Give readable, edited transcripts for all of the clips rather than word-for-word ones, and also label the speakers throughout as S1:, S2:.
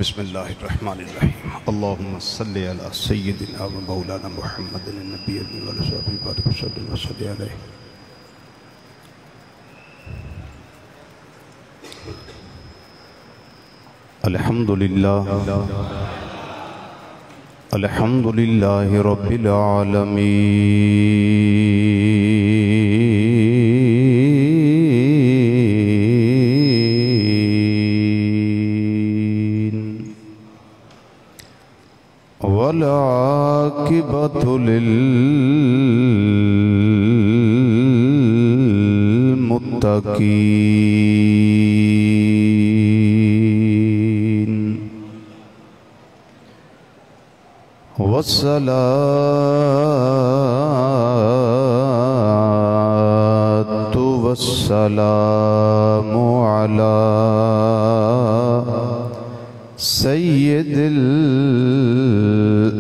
S1: بسم اللہ الرحمن الرحیم اللہم صلی علی سیدنا و مولانا محمد النبی و صحبہ بارک وسلم وصلی علیہ. الحمدللہ رب العالمین والعاقبۃ للمتقین والصلاة والسلام على سید الانبیاء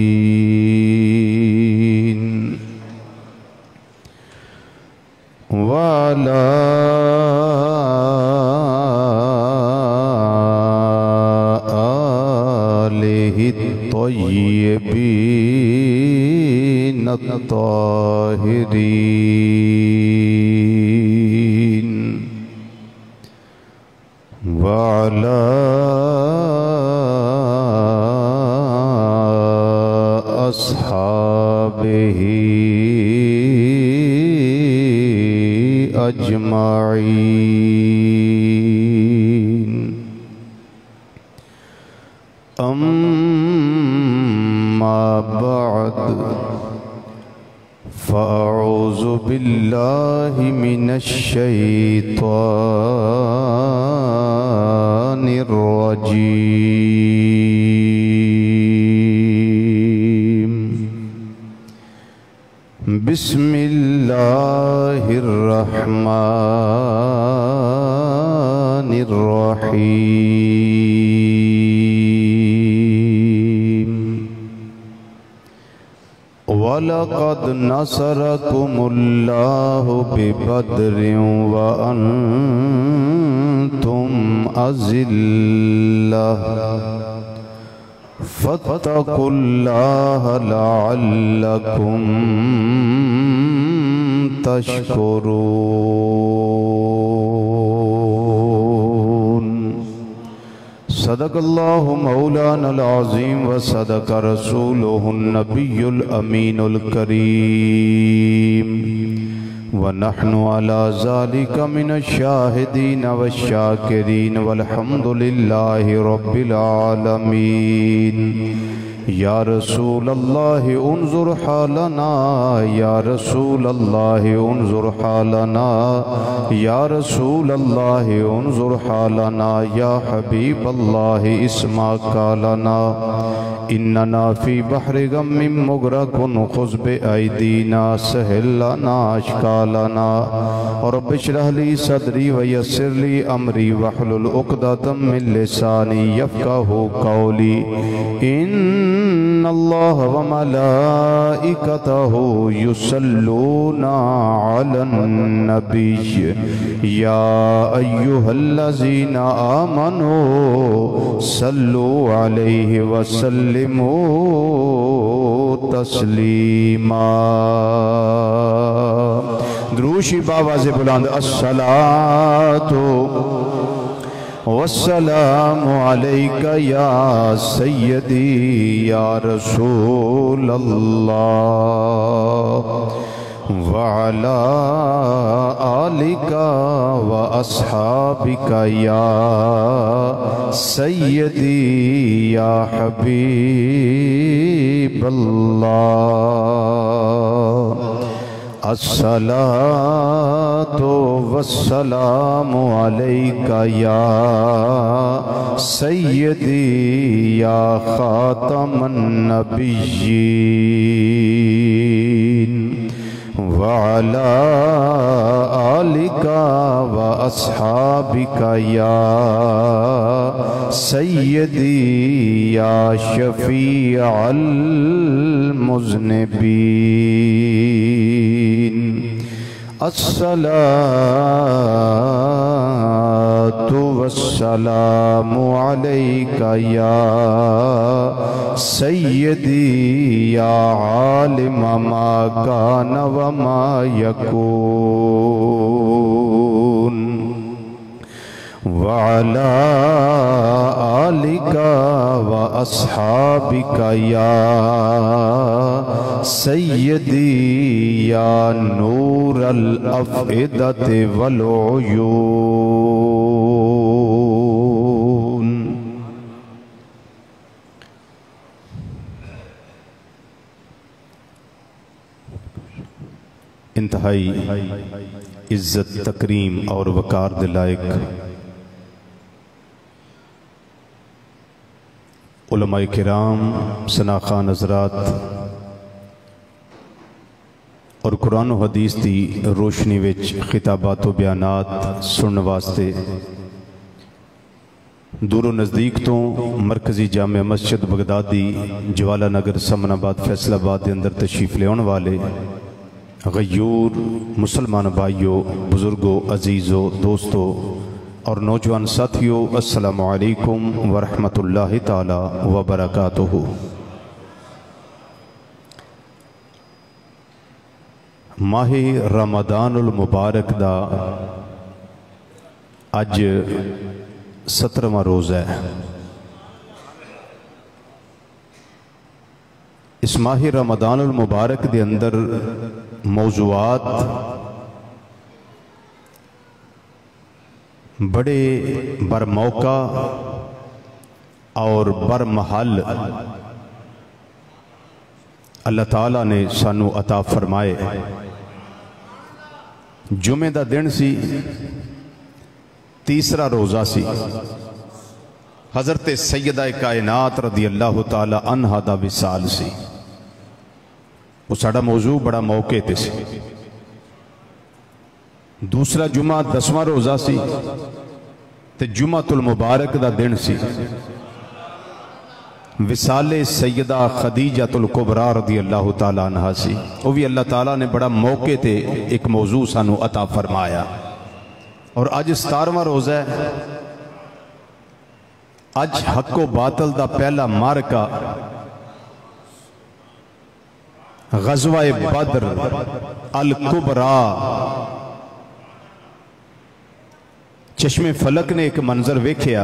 S1: والمرسلین وعلى آله الطيبين الطاهرين وعلى أصحابه أجمعين. أما بعد فأعوذ بالله من الشيطان الرجيم. بسم الله الرحمن الرحيم. وَلَقَدْ نَصَرَكُمُ اللَّهُ بِبَدْرٍ وَأَنْتُمْ أَذِلَّةٌ فَاتَّقُوا اللَّهَ لَعَلَّكُمْ تشکرون. صدق اللہ مولانا العظیم وصدق رسولہ النبی الامین الکریم ونحن على ذلك من الشاہدین والشاکرین والحمد للہ رب العالمین. یا رسول اللہ انظر حالنا یا رسول اللہ انظر حالنا یا رسول اللہ انظر حالنا یا حبیب اللہ اسمع قالنا اننا فی بحر غم مغرق خذ بأیدینا سہل لنا اشکالنا رب اشرح لی صدری ویسر لی امری واحلل عقدۃ من لسانی یفقہوا قولی. ان اللہ وملائکتہ یصلون علی النبی یا ایہا الذین آمنوا صلوا علیہ وسلموا تسلیما. دروشی بآواز بلند الصلاۃ والسلام علیک یا سیدی یا رسول اللہ وعلا آلک و اصحابک یا سیدی یا حبیب اللہ. الصلاة والسلام علیک یا سیدی یا خاتم النبیین وعلى آلك وأصحابك يا سیدی یا شفیع المذنبین الصلاة والسلام علیک یا سیدی یا عالم ما کان وما یکون وعلى آلك وأصحابك يا سيدي يا نور الأفئدة والعيون. انتہائی عزت تکریم اور وقار دلائق علماء کرام، سناخان حضرات اور قرآن و حدیث دی روشنی وچ خطابات و بیانات سنن واسطے دور و نزدیک تو مرکزی جامع مسجد بغدادی جوالہ نگر سمن آباد فیصل آباد دے اندر تشریف لے آنے والے غیور مسلمان بھائیو، بزرگو، عزیزو، دوستو اور نوجوان ساتھیو، السلام علیکم ورحمت اللہ تعالی وبرکاتہ. ماہ رمضان المبارک دا اج 17واں روز ہے. اس ماہ رمضان المبارک دے اندر موضوعات بڑے برموقع اور برمحل اللہ تعالیٰ نے سانو عطا فرمائے. جمعہ دا دن سی، تیسرا روزہ سی. حضرت سیدہ کائنات رضی اللہ تعالی عنہ دا وصال سی. وہ ساڑا موضوع بڑا موقع تے سی. دوسرا جمعہ 10واں روزہ سی تے جمعہ المبارک دا دن سی. وصال سیدہ خدیجہ الکبریٰ رضی اللہ تعالیٰ عنہ سی. وہ بھی اللہ تعالیٰ نے بڑا موقع تے ایک موضوع سانو عطا فرمایا. اور آج 17واں روزہ ہے. آج حق و باطل دا پہلا مارکہ غزوہ بدر الکبریٰ. چشم فلک نے ایک منظر ویکھیا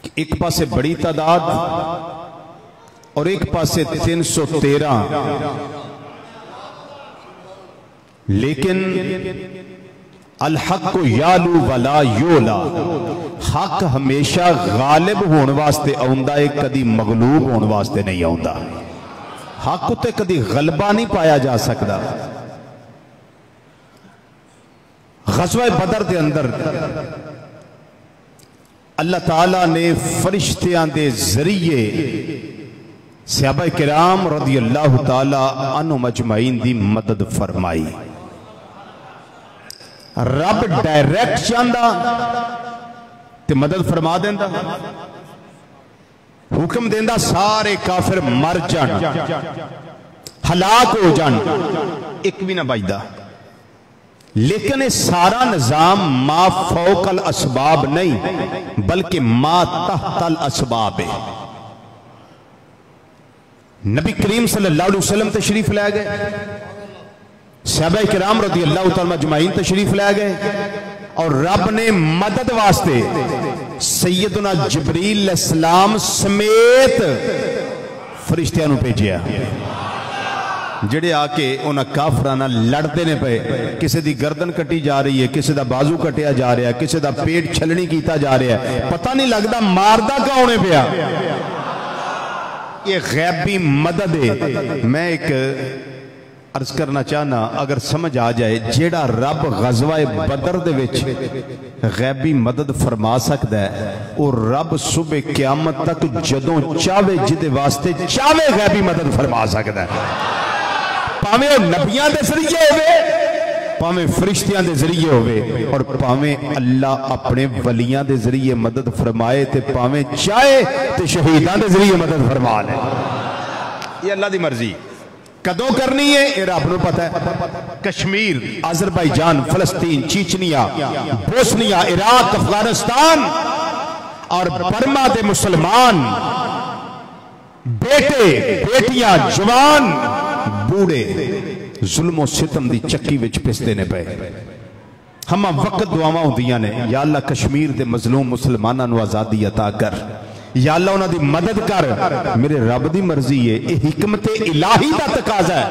S1: کہ ایک پاسے بڑی تعداد اور ایک پاسے 313، لیکن الحق یالو ولا یولا. حق ہمیشہ غالب ہون واسطے آؤندہ ہے، کدی مغلوب ہون واسطے نہیں آؤندہ. حق تے کدی غلبہ نہیں پایا جا سکتا. غزوہ بدر دے اندر اللہ تعالیٰ نے فرشتیاں دے ذریعے صحابہ کرام رضی اللہ تعالیٰ عنہ مجمعین دی مدد فرمائی. رب ڈائریکٹ چاندہ تے مدد فرما دیندہ، حکم دیندہ سارے کافر مر جان، ہلاک ہو جان، ایک بھی نہ بائدہ. لیکن سارا نظام ما فوق الاسباب نہیں بلکہ ما تحت الاسباب ہے. نبی کریم صلی اللہ علیہ وسلم تشریف لے گئے، صحابہ کرام رضی اللہ تعالیٰ مجمعین تشریف لے گئے، اور رب نے مدد واسطے سیدنا جبریل علیہ السلام سمیت فرشتیاں نو بھیجیا، جڑے آکے انہاں کافرانہ لڑتے نے پے. کسی دی گردن کٹی جا رہی ہے، کسی دا بازو کٹیا جا رہا ہے، کسی دا پیٹ چھلنی کیتا جا رہا ہے، پتہ نہیں لگدا ماردہ کاؤنے پیا. یہ غیبی مدد ہے. میں ایک عرض کرنا چاہنا، اگر سمجھ آ جائے جیڑا رب غزوہ بدر دے وچ غیبی مدد فرما سکتا ہے، اور رب صبح قیامت تک جدوں چاہے جدے واسطے چاہے غیبی مدد فرما سکتا ہے. پاویں نبیاں دے ذریعے ہوئے، پاویں فرشتیاں دے ذریعے ہوئے اور پاویں اللہ اپنے ولیاں دے ذریعے مدد فرمائے تے پاویں چاہے تے شہیدان دے ذریعے مدد فرما لے. یہ اللہ دی مرضی. کدوں کرنی ہے یہ رب نوں پتہ ہے. کشمیر، آذربائیجان، فلسطین، چیچنیا، بوسنیا، عراق، افغانستان اور برما دے مسلمان بیٹے بیٹیاں جوان بوڑھے ظلم و ستم دی چکی وچ پستے نے پے. ہمہ وقت دعاواں ہوندیاں نے یا اللہ کشمیر دے مظلوم مسلماناں نو آزادی عطا کر، یا اللہ انہاں دی مدد کر. میرے رب دی مرضی ہے، یہ حکمت الہی دا تقاضا ہے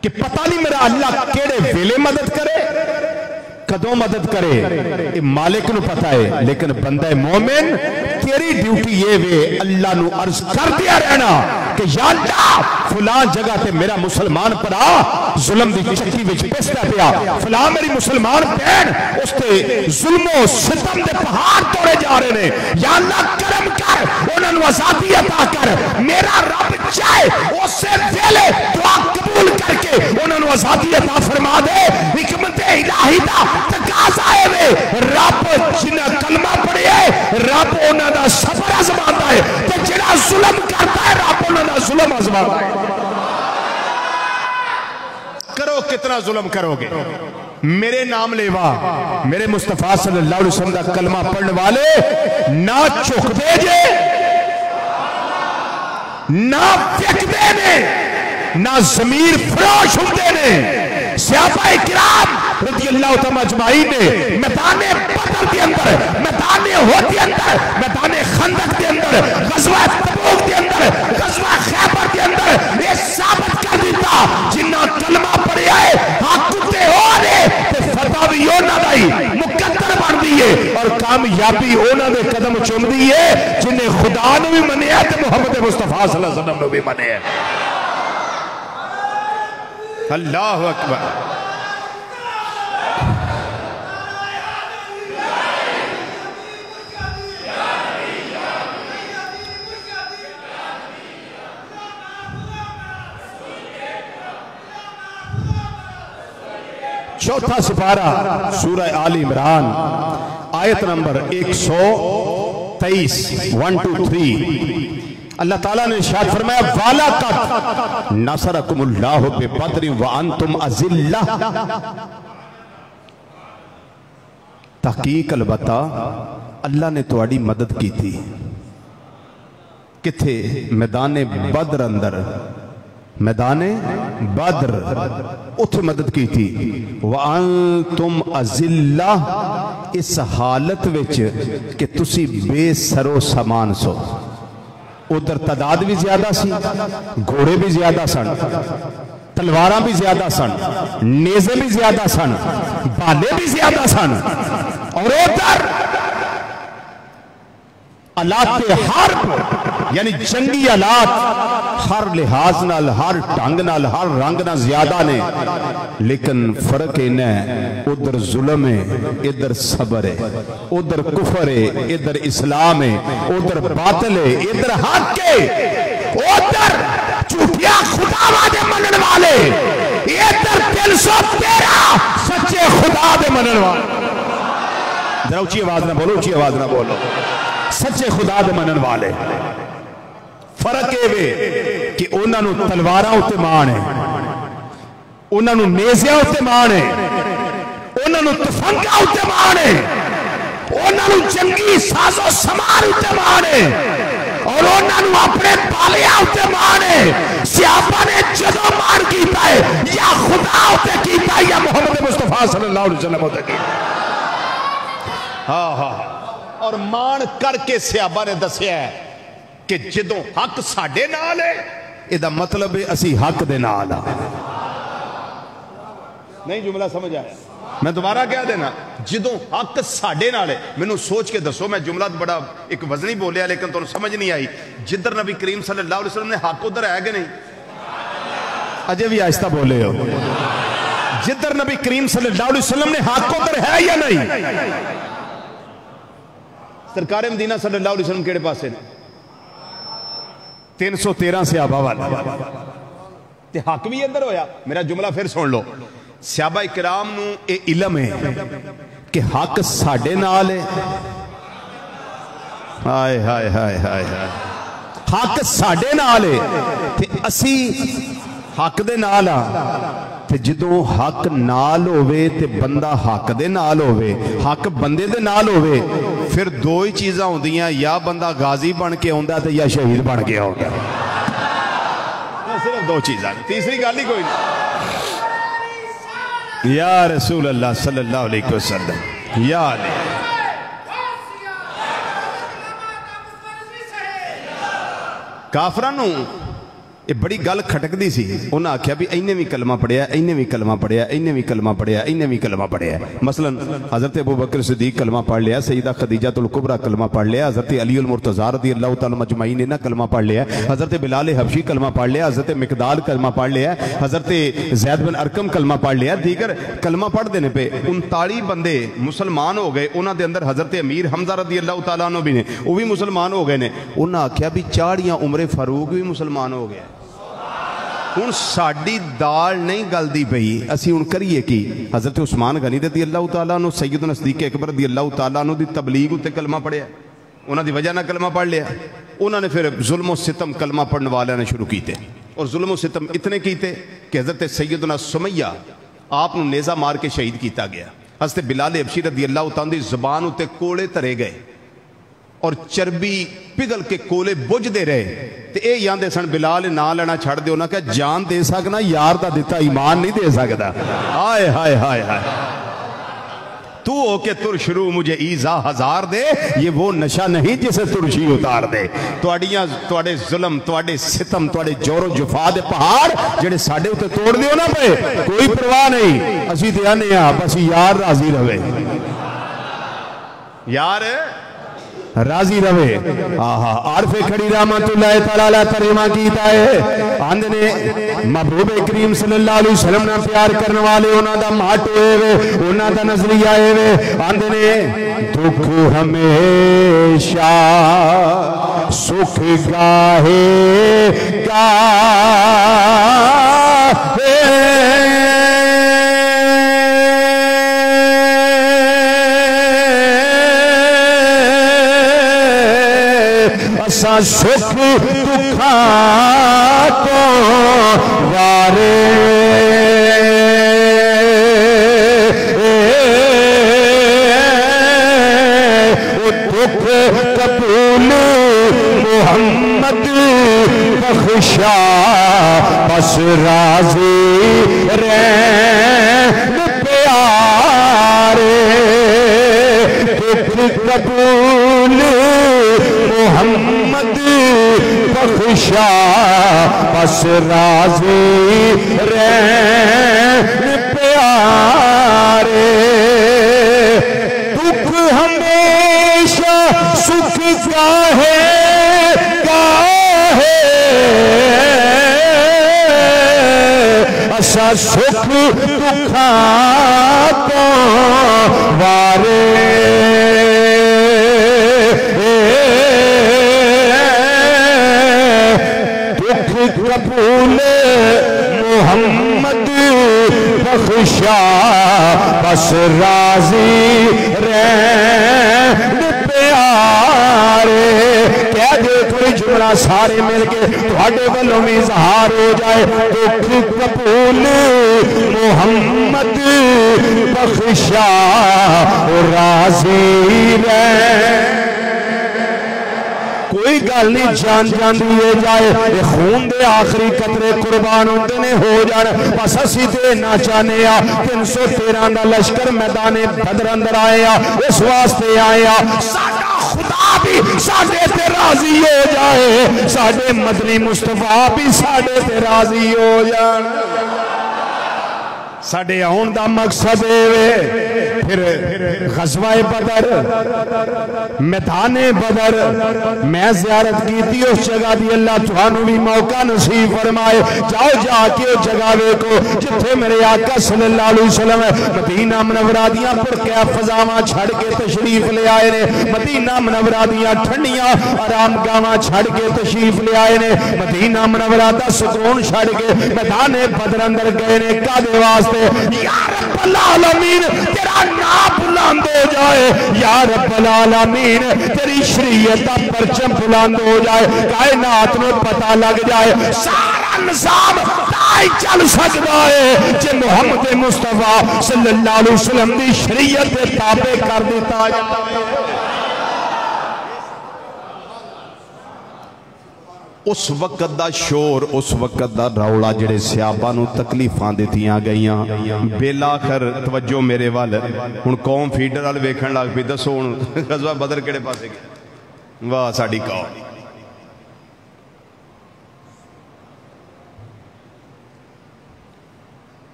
S1: کہ پتہ نہیں میرا اللہ کیڑے ویلے مدد کرے کدوں مدد کرے، مالک نو پتہ ہے. لیکن بندہ مومن تیری ڈیوٹی یہ وے اللہ نو عرض کر دیا رہنا کہ یا اللہ فلاں جگہ تے میرا مسلمان پڑا ظلم دی چکی وچ پستا پیا، فلاں میری مسلمان بہن اس تے ظلم و ستم دے پہاڑ توڑے جا رہے نے، یا اللہ کرم کر انہاں نو آزادی عطا کر. میرا رب چاہے اسے ویلے دعا قبول کر کے انہاں نو آزادی عطا فرما دے. حکمت الہی دا تقاضا ہے وے رب جنہ کلمہ پڑھے رب انہاں دا صبر آزماتا ہے تے جڑا ظلم کرتا ہے رب انہاں دا ظلم آزماتا ہے. کرو کتنا ظلم کرو گے، میرے نام لیوا میرے مصطفیٰ صلی اللہ علیہ وسلم دا کلمہ پڑھنے والے نہ چک دے جے نہ فیک دے نے نہ ضمیر فروش ہوندے نے. صحابہ کرام رضی اللہ تعالیٰ اجمعین نے میدان بدر کے اندر، میدان احد کے اندر، میدان خندق کے اندر، غزوہ تبوک کے اندر، غزوہ خیبر کے اندر یہ ثابت کر دیتا جنہ کلمہ پڑھے آئے حق تے ہو رہے تے فتح بھی ہونا دائی مقدر بن دیئے اور کامیابی ہونا دے قدم چوم دیئے جنہیں خدا نے بھی منے ہے تے محمد مصطفیٰ صلی اللہ علیہ وسلم نے بھی منے ہے. اللہ اکبر. چوتھا سپارہ سورہ آل عمران آیت نمبر 123 123 اللہ تعالیٰ نے ارشاد فرمایا وَلَقَدْ نَصَرَكُمُ اللَّهُ بِبَدْرٍ وَأَنْتُمْ أَذِلَّةٌ. تحقیق البتہ اللہ نے تواڈی مدد کی تھی کتھے میدان بدر اندر، میدان بدر اتھ مدد کی تھی. وَأَنْتُمْ أَذِلَّةٌ اس حالت وچ کہ تسی بے سر و سامان سو. ادھر تعداد بھی زیادہ سی، گھوڑے بھی زیادہ سن، تلواراں بھی زیادہ سن، نیزے بھی زیادہ سن، بالے بھی زیادہ سن، اور ادھر آلات حرب یعنی جنگی آلات ہر لحاظ نال، ہر ٹانگ نال، ہر رنگ نال زیادہ نے. لیکن فرق انہیں ادھر ظلم ہے ادھر صبر ہے، ادھر کفر ہے ادھر اسلام ہے، ادھر باطل ہے ادھر حق ہے، ادھر چوٹیا خدا وعدے منن والے ادھر 313 سچے خدا دے منن والے. ذرا اونچی آواز نہ بولو، اونچی آواز نہ بولو. سچے خدا دے منن والے. فرق ہے وے کہ انہاں نو تلواراں اتے مان ہے، انہاں نو نیزیاں اتے مان ہے، انہاں نو تفنگاں اتے مان ہے، انہاں نو جنگی ساز و سامان اتے مان ہے، اور انہاں نو اپنے بالیاں اتے مان ہے. صحابہ نے جدو مان کیتا ہے یا خدا اتے کیتا ہے یا محمد مصطفیٰ صلی اللہ علیہ وسلم اتے کیتا ہے. ہاں ہاں. اور مان کر کے صحابہ نے دسیا ہے کہ جدوں حق ساڑے نال ہے یہ مطلب ہے اسی حق دے نال. نہیں جملہ سمجھ آیا؟ میں دوبارہ کہہ دینا، جدوں حق ساڑے نال ہے. میں نے سوچ کے دسو، میں جملہ بڑا ایک وزنی بولیا لیکن تو سمجھ نہیں آئی. جدر نبی کریم صلی اللہ علیہ وسلم نے حق ادھر ہے کہ نہیں؟ اجے بھی آہستہ بولے ہو. جدر نبی کریم صلی اللہ علیہ وسلم نے حق ادھر ہے یا نہیں؟ سرکار مدینہ صلی اللہ علیہ وسلم کیڑے پاسے نے 313 صحابہ والا تے حق بھی ادھر ہویا. میرا جملہ پھر سن لو. صحابہ کرام نو اے علم ہے کہ حق ساڑے نال ہے. ہائے ہائے ہائے ہائے ہائے حق ساڑے نال ہے تے اسی حق دے نال تے جدوں حق نال ہوئے تے بندہ حق دے نال ہوئے حق بندے دے نال ہوئے پھر دو ہی چیزاں ہوں دیاں یا بندہ غازی بن کے ہوندہ تے یا شہید بن کے ہوندہ. صرف دو چیزاں تیسری گالی کوئی نہیں. یا رسول اللہ صلی اللہ علیہ وسلم یا علیہ کافرانوں یہ بڑی گل کھٹک دی سی. انہاں آکھیا بھی اینے بھی کلمہ پڑھیا اینے بھی کلمہ پڑھیا اینے بھی کلمہ پڑھیا اینے بھی کلمہ پڑھیا. مثلا حضرت ابو بکر صدیق کلمہ پڑھ لیا, سیدہ خدیجہ الکبریٰ کلمہ پڑھ لیا, حضرت علی المرتضیٰ رضی اللہ تعالی مجمعین نے کلمہ پڑھ لیا, حضرت بلال حبشی کلمہ پڑھ لیا, حضرت مقداد کلمہ پڑھ لیا, حضرت زید بن ارقم کلمہ پڑھ لیا. دیگر کلمہ پڑھ دینے پہ 39 بندے مسلمان ہو گئے. انہاں دے اندر حضرت امیر حمزہ رضی اللہ تعالیٰ عنہ بھی نے, وہ بھی مسلمان ہو گئے نے. انہاں آکھیا بھی چاڑیاں عمر فاروق بھی مسلمان ہو گئے. ہن ساڑی دال نہیں گلدی پئی, اسی ہن کریے کی. حضرت عثمان غنی رضی اللہ تعالیٰ عنہ سیدنا صدیق اکبر رضی اللہ تعالیٰ عنہ دی تبلیغ تے کلمہ پڑھیا, انہاں دی وجہ نہ کلمہ پڑھ لیا. انہوں نے پھر ظلم و ستم کلمہ پڑھنے والے نے شروع کیتے, اور ظلم و ستم اتنے کیتے کہ حضرت سیدنا سمیہ آپ نے نیزہ مار کے شہید کیتا گیا. حضرت بلال حبشی رضی اللہ تعالیٰ دی زبان اتے کولے ترے گئے اور چربی پگل کے کولے بجھ دے رہے. تے اے یاندے سن بلال نہ لینا چھڑ دے, انہاں کہا جان دے سکنا یار دا دیتا ایمان نہیں دے سکتا. آئے ہائے ہائے ہائے تو ہو کے تر شروع مجھے ایزا ہزار دے, یہ وہ نشہ نہیں جسے ترشی اتار دے. توڑے ظلم, توڑے ستم, توڑے جور و جفا دے پہاڑ جڑے ساڑے ہوتے توڑ دیو نا پہ کوئی پرواہ نہیں. اسی تے آنے ہیں بس یار راضی رہے, یار راضی رہے. عارف کھڑی رحمت اللہ تعالیٰ ترجمہ کیتا ہے. آندھنے محبوب کریم صلی اللہ علیہ وسلم نے پیار کرنے والے انہاں دا مات ہوئے وے, انہاں دا نظریہ آئے وے. آندھنے دکھ ہمیشہ سکھ گاہے گاہے ایسا سکھ دکھا تو وارے دکھ قبول محمد بخشا بس راضی رہن پیارے. دکھ قبول محمد بخشا بس راضی رہن پیارے. دکھ ہمیشہ سکھ گاہے گاہے ایسا سکھ دکھا تو وارے. قبول محمد بخشا بس راضی رہن پیارے. کہہ دے کوئی جملہ سارے مل کے تھوڑے والوں میں اظہار ہو جائے. دکھ قبول محمد بخشا راضی رہن. کوئی گل نہیں جان جان دیے جائے, یہ خون دے آخری قطرے قربان ہوندے نے ہو جان. بس اسی تے نہ چاہنے 313 دا لشکر میدان بدر اندر آئے, اس واسطے آئے ساڈا خدا بھی ساڈے تے راضی ہو جائے, ساڈے مدنی مصطفیٰ بھی ساڈے تے راضی ہو جان. ساڈے آن دا مقصد ہے پھر غزوہ بدر میدان بدر میں زیارت کی تھی اس جگہ دی اللہ تھانو بھی موقع نصیب فرمائے جاؤ جا کے اس جگہ کو جتھے میرے آقا صلی اللہ علیہ وسلم مدینہ منورہ دیاں پر کیا فضاواں چھڑ کے تشریف لے آئے نے مدینہ منورہ دیاں ٹھنڈیاں آرام گاواں چھڑ کے تشریف لے آئے نے مدینہ منورہ دا سکون چھڑ کے میدان بدر اندر گئے نے کادے واسطے یا رب العالمین تیرا نام بلند ہو جائے یا رب العالمین تیری شریعت دا پرچم بلند ہو جائے کائنات میں پتہ لگ جائے سارا نظام تائی چل سکتا ہے جے محمد مصطفیٰ صلی اللہ علیہ وسلم دی شریعت تابع کر دیتا ہے اس وقت دا شور اس وقت دا رولا جڑے صحابہ نو تکلیفاں دیتیاں گئیاں بالآخر توجہ میرے وال ہن قوم فیڈر وال ویکھن لگ پئی دسو ہن غزوہ بدر کیڑے پاسے گیا واہ ساڈی قوم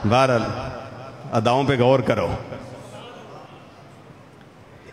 S1: بہرحال اداؤں پہ غور کرو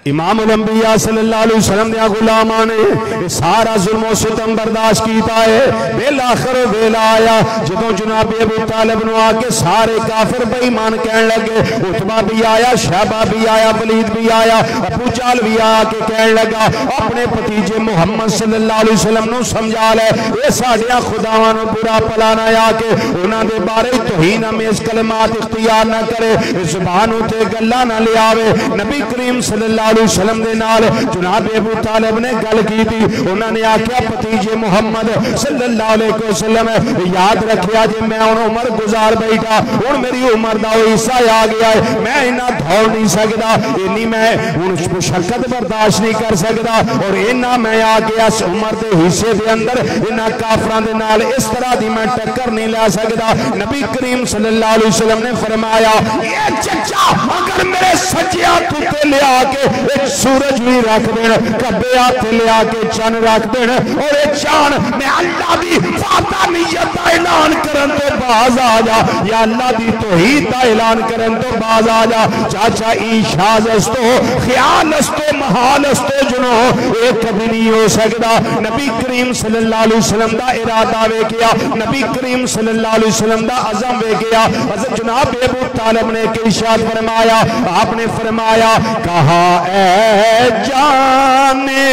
S1: امام الانبیاء صلی اللہ علیہ وسلم نے غلامان نے سارا ظلم و ستم برداشت کیتا ہے بالآخر ویلا آیا جدوں جناب ابو طالب نو آکے سارے کافر بے ایمان کہنے لگے عتبہ بھی آیا شہبہ بھی آیا ولید بھی آیا ابو جہل بھی آکے کہنے لگا اپنے بھتیجے محمد صلی اللہ علیہ وسلم نو سمجھا لے اے ساڈیاں خداواں نو برا بھلا نہ آکے انہاں دے بارے توہین امیز کلمات اختیار نہ کرے زبان تے گلاں نہ لے آوے نبی کریم صلی اللہ علیہ وسلم دے نال جناب ابو طالب نے گل کی تھی انہوں نے آکھیا بھتیجے محمد صلی اللہ علیہ وسلم یاد رکھیا جے میں ان عمر گزار بیٹھا ان میری عمر دا حصہ آ گیا ہے میں انہاں دھوڑ نہیں سکدا انی میں ان مشقت برداشت نہیں کر سکدا اور انہاں میں آ کے اس عمر دے حصے دے اندر انہاں کافراں دے نال اس طرح دی میں ٹکر نہیں لے سکدا نبی کریم صلی اللہ علیہ وسلم نے فرمایا اے چچا اگر میرے سجے ہاتھ تے لے آ کے ایک سورج بھی رکھ دین کبے ہاتھ لے آ کے چن رکھ دین اور ایک چان میں اللہ دی فاطمیت دا اعلان کرن تو باز آ جا یا اللہ دی توحید دا اعلان کرن تو باز آ جا چاچا ایشاز استو خیال استو محال استو جنو ایک کبھی نہیں ہو سکتا نبی کریم صلی اللہ علیہ وسلم دا ارادہ وے کیا نبی کریم صلی اللہ علیہ وسلم دا عزم وے کیا حضرت جناب ابو طالب نے ارشاد فرمایا آپ نے فرمایا کہا اے جانے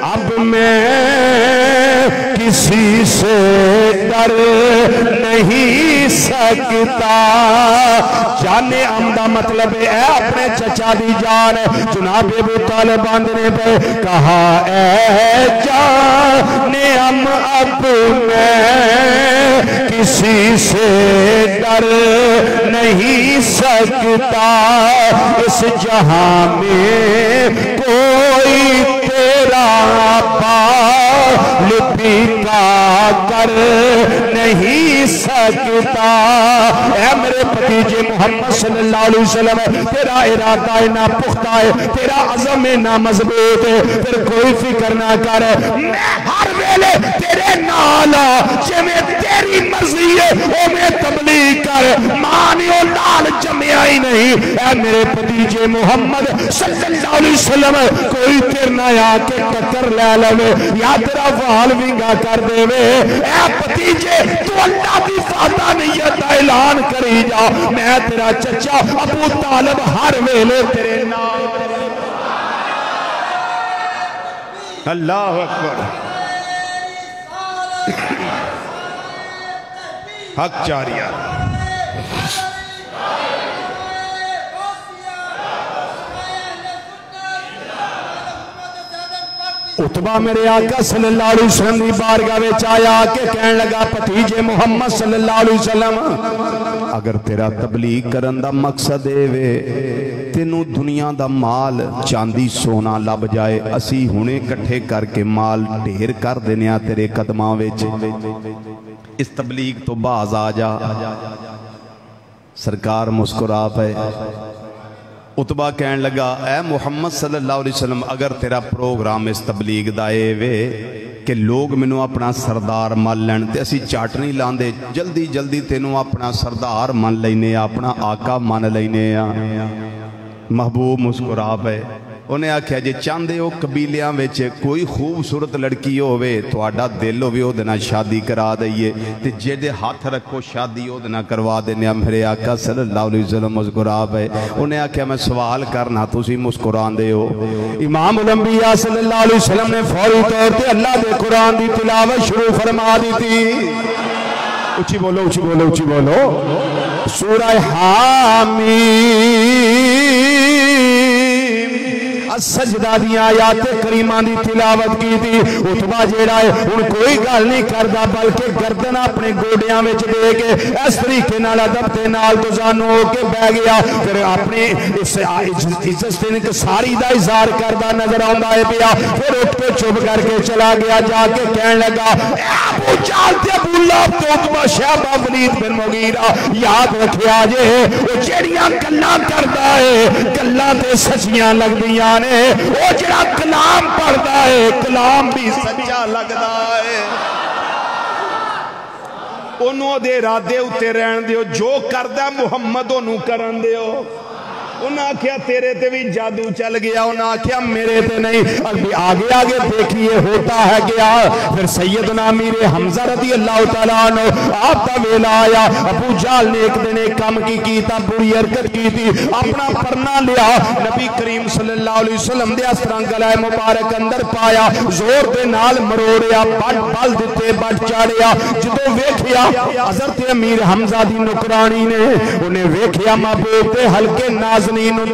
S1: اب میں کسی سے ڈر نہیں سکتا جانے دا مطلب ہے اے اپنے چچا دی جان جناب ابو طالب باندھنے پہ کہا اے جانے اب میں کسی سے ڈر نہیں سکتا اس جہاں میں کوئی تیرا پال پیتا کر نہیں سکتا اے میرے بھتیجے محمد صلی اللہ علیہ وسلم تیرا ارادہ نہ پختہ ہے تیرا عزم نہ مضبوط ہے پھر کوئی فکر نہ کر میں ہر ویلے تیرے نالا جے میں تیری مرضی ہے او میں تبلیغ کر مانیو لال جمعہ ہی نہیں اے میرے بھتیجے محمد صلی اللہ علیہ وسلم کوئی تیر نہ آ کے ٹکر لے لے یا تیرا وال ونگا کر دے اے بھتیجے تو اللہ دی فاطمیت دا اعلان کری جا میں تیرا چچا ابو طالب ہر ویلے تیرے نام اللہ اکبر حق چاریہ عتبہ میرے آقا صلی اللہ علیہ وسلم دی بارگاہ وچ آیا کہ کہنے لگا بھتیجے محمد صلی اللہ علیہ وسلم اگر تیرا تبلیغ کرن دا مقصد ہے وے تینوں دنیا دا مال چاندی سونا لب جائے اسی ہونے کٹھے کر کے مال ڈھیر کر دنیا تیرے قدماں وچ اس تبلیغ تو باز آ جا سرکار مسکرا پے اتبا کہن لگا اے محمد صلی اللہ علیہ وسلم اگر تیرا پروگرام اس تبلیغ دائے وے کہ لوگ منو اپنا سردار مان لین تے اسی چاٹ نہیں لاندے جلدی جلدی تینوں اپنا سردار مان لینے اپنا آقا مان لینے محبوب مسکرا پے انہیں آکھیا جے چاندے ہو قبیلیاں ویچے کوئی خوبصورت لڑکی ہوئے تو آڈا دل ہوئے ہو دینا شادی کرا دئیے تے جے دے ہاتھ رکھو شادی ہو دینا کروا دینے میرے آقا صلی اللہ علیہ وسلم مسکرا پے انہیں آکھیا میں سوال کرنا تو اسی مسکران دے ہو امام الانبیاء صلی اللہ علیہ وسلم نے فوری طور تے اللہ دے قرآن دی تلاوت شروع فرما دی تھی اچھی بولو اچھی بولو اچھی بولو سورہ حامیم سجدہ دیا آیات کریمان دی تلاوت کی تھی اتبا جیڑا ہے ان کوئی گل نہیں کردہ بلکہ گردن اپنے گوڑیاں میں دے کے اس طریقے نال ادب تے نال تو زانو ہو کے بہ گیا پھر اپنی اس عزت دن ساری دا اظہار کردہ نظر آندا ہے پیا پھر اٹھ کے چپ کر کے چلا گیا جا کے کہنے لگا اے ابو جہل تے ابو لہب تے اتبا شیبہ ولید بن مغیرہ یاد رکھیا جے وہ جیڑیاں گلاں کردا ہے گلاں تے سچیاں لگدیاں وہ جڑا کلام پڑھتا ہے کلام بھی سچا لگتا ہے انہوں دے رادے اتے رہن دیو جو کردہ محمد انہوں کرن دیو انہاں کیا تیرے تے بھی جادو چل گیا انہاں کیا میرے تے نہیں آگے آگے دیکھئے ہوتا ہے گیا پھر سیدنا امیر حمزہ رضی اللہ تعالیٰ عنہ آپ تا ویلا آیا ابو جہل نے ایک دن ایک کام کی کیتا بری حرکت کی تھی اپنا پرنا لیا نبی کریم صلی اللہ علیہ وسلم دے اسران گلائے مبارک اندر پایا زور دے نال مروڑیا بڑ بل دیتے بڑ چاڑیا جدو ویکھیا حضرت امیر حمزہ دی نکرانی نے انہیں ویکھیا محبوب تے ہلکے ناز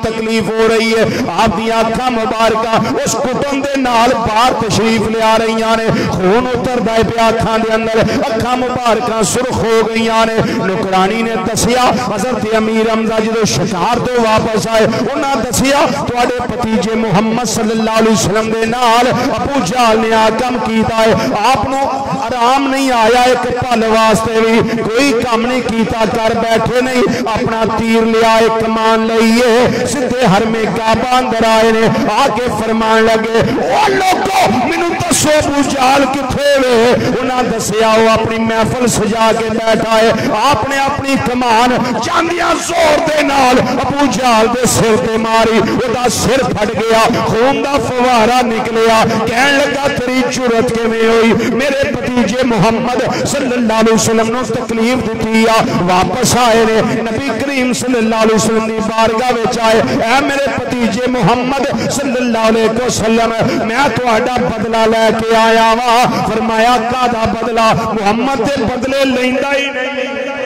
S1: تکلیف ہو رہی ہے آپ دی آنکھاں مبارکہ اس کٹن دے نال بار تشریف لے آ رہی آنے خون اتر دائے پہ آنکھاں دے اندر آنکھاں مبارکہ سرخ ہو گئی آنے نکرانی نے دسیا حضرت امیر حمزہ جدو شکار تو واپس آئے انہاں دسیا تو آڑے پتیجے محمد صلی اللہ علیہ وسلم دے نال ابو جہل نے آکم کیتا ہے آپ نو آرام نہیں آیا ایک پل واسطے بھی کوئی کام نہیں کیتا کر بیٹھے نہیں اپنا تیر لیا ایک کمان لئیے سدھے ہر میں کعبہ اندر آئے نے آگے فرمان لگے او لوگو منو دسو ابو جہل کتھے وے انہاں دسیا ہو اپنی محفل سجا کے بیٹھا ہے آپ نے اپنی کمان چاندیاں زور دے نال ابو جہل دے سر دے ماری وہ دا سر پھٹ گیا خون دا فوارہ نکلیا کہن لگا تیری جرت کے میں ہوئی میرے بھتیجے محمد صلی اللہ علیہ وسلم نے تکلیف دیتی واپس آئے نے نبی کریم صلی اللہ علیہ وسلم نے بارگاہ آئے اے میرے بھتیجے محمد صلی اللہ علیہ وسلم میں تو آڈا بدلہ لے کے آیا ہوا فرمایا کادا بدلہ محمد دے بدلے لیندہ ہی نہیں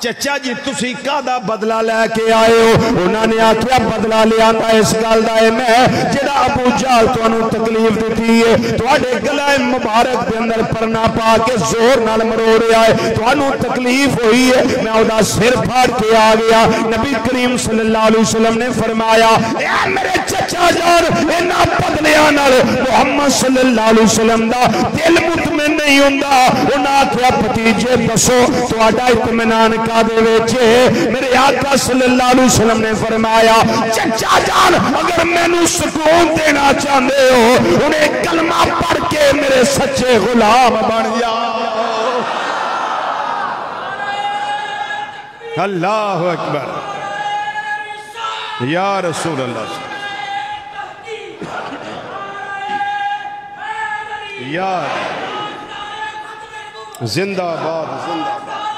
S1: چچا جی تسی کادا بدلہ لے کے آئے ہو انہوں نے آکھیا بدلہ لے آتا اس گل دائے میں جڑا ابو جہل تو انہوں تکلیف دیتی ہے تو آڑے گلائے مبارک دے اندر پرنا پا کے زور نال مروڑے آئے تو انہوں تکلیف ہوئی ہے میں اوڈا سر پھاڑ کے آ گیا نبی کریم صلی اللہ علیہ وسلم نے فرمایا اے میرے چچا جان انہاں بدلیاں نال محمد صلی اللہ علیہ وسلم دا دل مطمئن نہیں ہوندہ انہاں آکھیا بھتیجے دسو تو آڑا اطمینان دے ویچے میرے آقا صلی اللہ علیہ وسلم نے فرمایا چچا جان اگر میں نو سکون دینا چاہتے ہو انہیں کلمہ پڑھ کے میرے سچے غلام بن جا اللہ اکبر یا رسول اللہ یا زندہ باد زندہ باد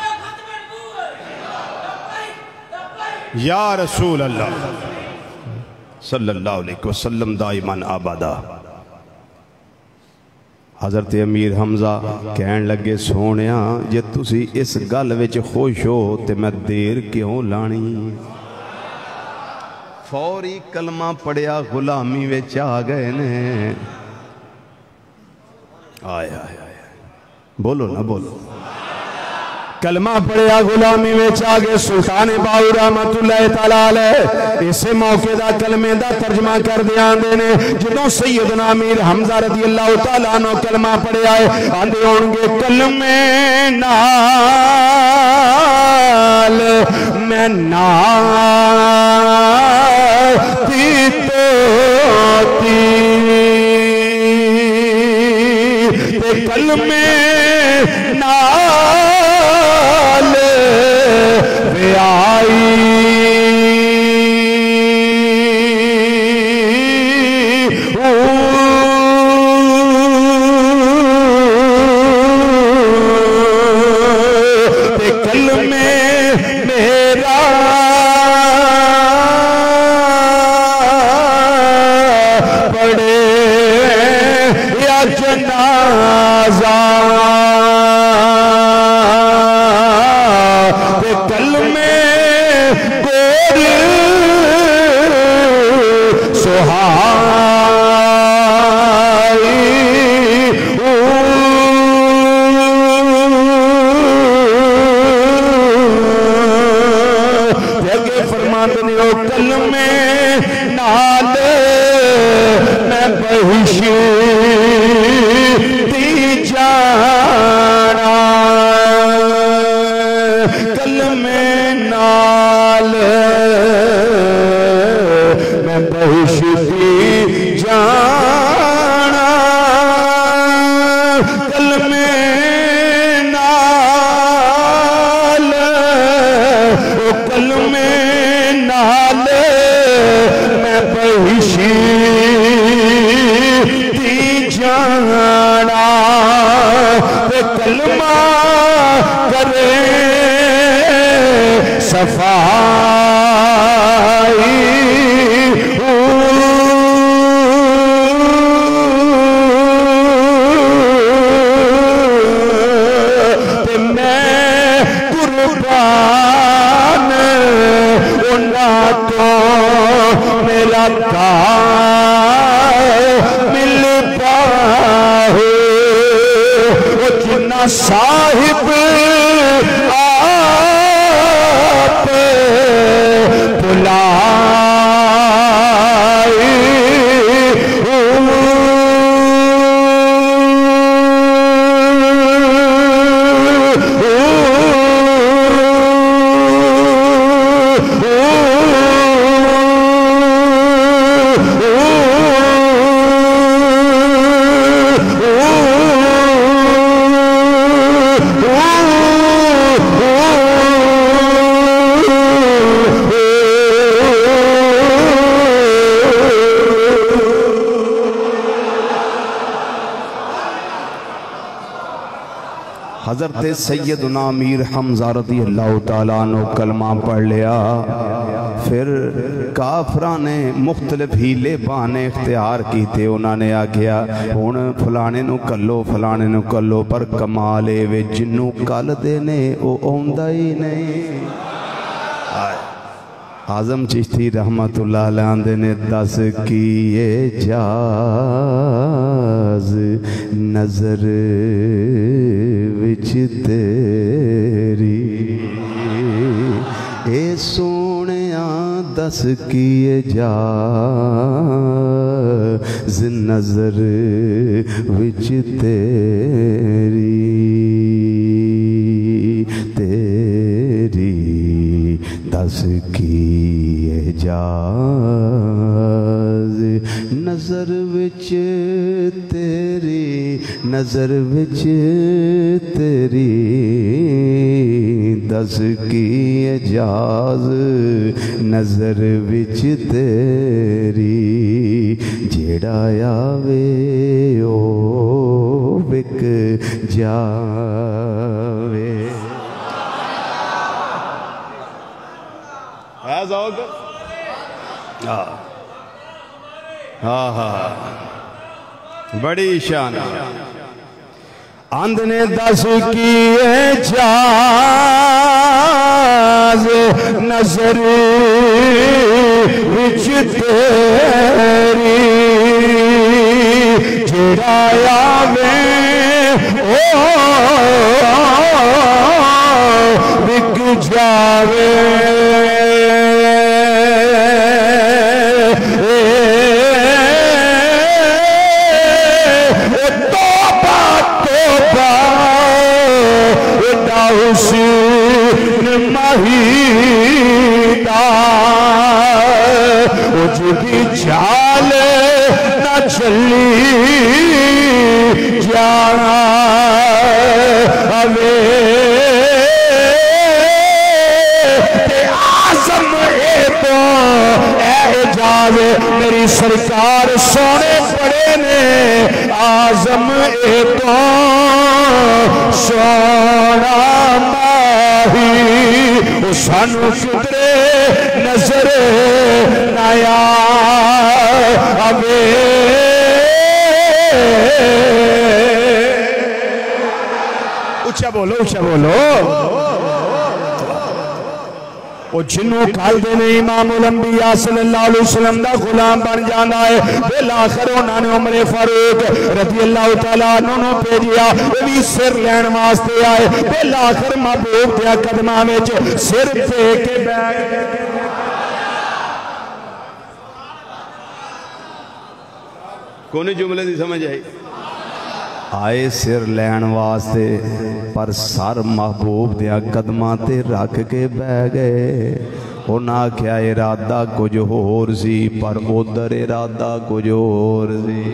S1: یا رسول اللہ صلی اللہ علیہ وسلم دائمان آبادا حضرت امیر حمزہ کہن لگے سونیاں جے تسی اس گل وچ خوش ہو تے میں دیر کیوں لانی فوری کلمہ پڑیا غلامی وچ آ گئے نے آئے آئے آئے بولو نا بولو کلمہ پڑیا غلامی ویچ آگے سلطان باؤ رحمت اللہ تعالیٰ علیہ اسے موقع دا کلمے دا ترجمہ کر دیاں دینے جدوں سیدنا امیر حمزہ رضی اللہ تعالیٰ عنہ کلمہ پڑیا ہے آندے ہونگے کلمے نال میں نال کلمے نال وے آئی کلمے میرا پڑے یا جنازہ کلمے گور سہائی جگہ فرماتے نہیں ہو کلمے نال میں بہشی دی جانا کلمے نال میں بہشی دی جانا کلمے نال کلمے نال میں بہشی دی جانا کلمہ کرے صفائی میں قربان انہاں تو میرا کامل پاہے وہ جنہ صاحب آپ بلائی حضرت سیدنا امیر حمزہ رضی اللہ تعالیٰ عنہ کلمہ پڑھ لیا پھر کافران نے مختلف ہیلے بانے اختیار کی تھے انہوں نے آکھیا ہون فلانے نو کلو پر کمالے وے جنو کال دینے او اوندہ ہی نہیں آزم چشتی رحمت اللہ علیہ نے دس کیے جاز نظر وچ تیری اے سونیاں دس کیے جاز نظر وچ تیری دس کیے جاز نظر وچ تیری دس کیے جاز نظر وچ تیری جیڑا آوے او بک جاوے بڑی شان اندھ نے دس کیے جاز نظر وچ تیری جڑا آوے او بک جاوے حسین مہیدہ نماز میری سرکار سونے پڑے نے آزم اے تو سونا ماہی او سانو کدرے نظر نیا آوے اچھا بولو اچھا بولو وہ جنوں کھال دینے امام الانبیاء صلی اللہ علیہ وسلم دا غلام بن جانا ہے بالآخر انہوں نے عمر فاروق رضی اللہ تعالیٰ عنہ بھیجیا وہ بھی سر لین واسطے آئے بالآخر محبوب دیا قدمہ میں سر پہ کے بیٹھ کونے جملے دی سمجھ آئی آئے سر لین واسطے پر سر محبوب دیا قدمہ تے رکھ کے بہ گئے انہاں کیا ارادہ کچھ ہور سی پر ادھر ارادہ کچھ ہور سی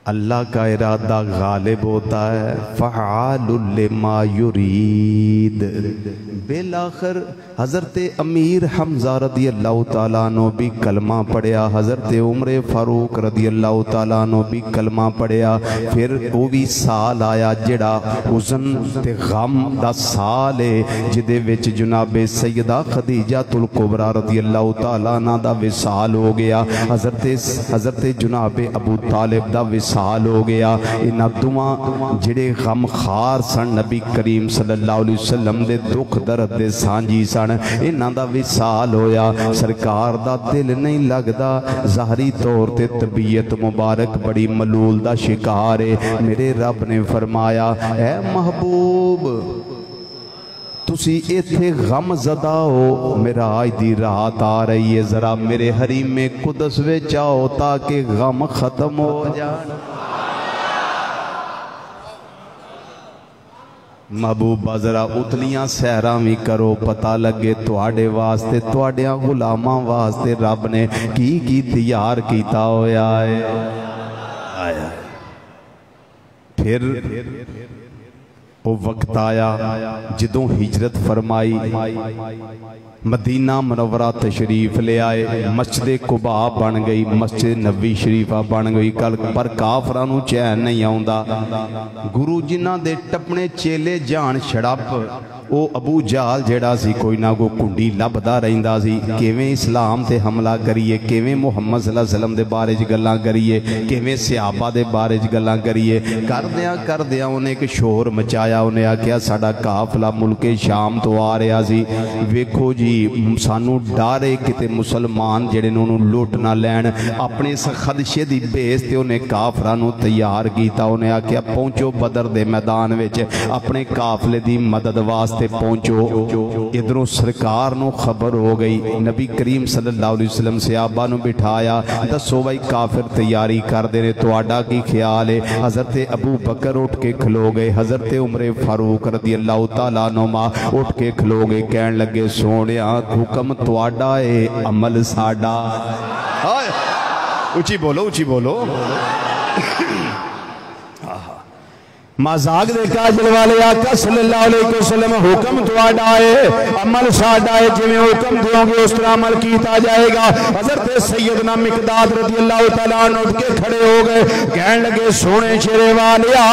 S1: اللہ کا ارادہ غالب ہوتا ہے فعال لما یرید بالآخر حضرت امیر حمزہ رضی اللہ تعالیٰ عنہ بھی کلمہ پڑھیا حضرت عمر فاروق رضی اللہ تعالیٰ عنہ بھی کلمہ پڑھیا پھر وہ بھی سال آیا جڑا حزن تے غم دا سال ہے جدے وچ جناب سیدہ خدیجہ الکبریٰ رضی اللہ تعالیٰ عنہ دا وصال ہو گیا حضرت جناب ابو طالب دا وصال ہو گیا انہاں دوواں جڑے غم خار سن نبی کریم صلی اللہ علیہ وسلم دے دکھ درد دے سانجی سن انہاں دا وصال ہویا سرکار دا دل نہیں لگدا ظاہری طور تے طبیعت مبارک بڑی ملول دا شکار ہے میرے رب نے فرمایا اے محبوب تسی ایتھے غم زدہ ہو میرا آج دی رات آ رہی ہے ذرا میرے حریم میں قدس وے چاہو تاکہ غم ختم ہو جائے محبوبہ ذرا اتلیاں سیراں بھی کرو پتہ لگے تواڈے واسطے تواڈیاں غلاماں واسطے رب نے کی تیار کیتا ہویا ہے آیا پھر وہ وقت آیا جدوں ہجرت فرمائی مدینہ منورہ تشریف لے آئے مسجد قباء بن گئی مسجد نبی شریفہ بن گئی کل پر کافرانو چین نہیں آؤندا گرو جنہ دے ٹپنے چیلے جان شڑپ او ابو جال جیڑا سی کوئی نہ کو کنڈی لبدا رہندا سی کیویں اسلام تے حملہ کریے کیویں محمد صلی اللہ علیہ وسلم دے بارے چ گلاں کریے کیویں صحابہ دے بارے چ گلاں کریے کردیاں انہیں ایک شور مچایا انہیں آکھیا ساڈا قافلہ ملک شام تو آ رہا سی ویکھو جی سانو ڈارے کتے مسلمان جڑے انہوں لوٹ نہ لین اپنے اس خدشے دی بیس تے انہیں کافرانو تیار کیتا انہیں آکھیا پہنچو بدر دے میدان وچ اپنے قافلے دی مدد واسطے پہنچو ادھروں سرکار نو خبر ہو گئی نبی کریم صلی اللہ علیہ وسلم صحابہ نو بٹھایا دسو بھائی کافر تیاری کر دینے تو آڈا کی خیال ہے حضرت ابو بکر اٹھ کے کھلو گئے حضرت عمر فاروق رضی اللہ تعالیٰ نما اٹھ کے کھلو گئے کہن لگے سونے حکم تواڈا ہے عمل ساڈا اچھی بولو مذاق دیکھا جلوالے آقا صلی اللہ علیہ وسلم حکم تواڈا ہے عمل ساڈا ہے جویں حکم دیو گے اس طرح عمل کیتا جائے گا حضرت سیدنا مقداد رضی اللہ تعالیٰ عنہ اٹھ کے کھڑے ہو گئے کہنے لگے سونے شیرے والیا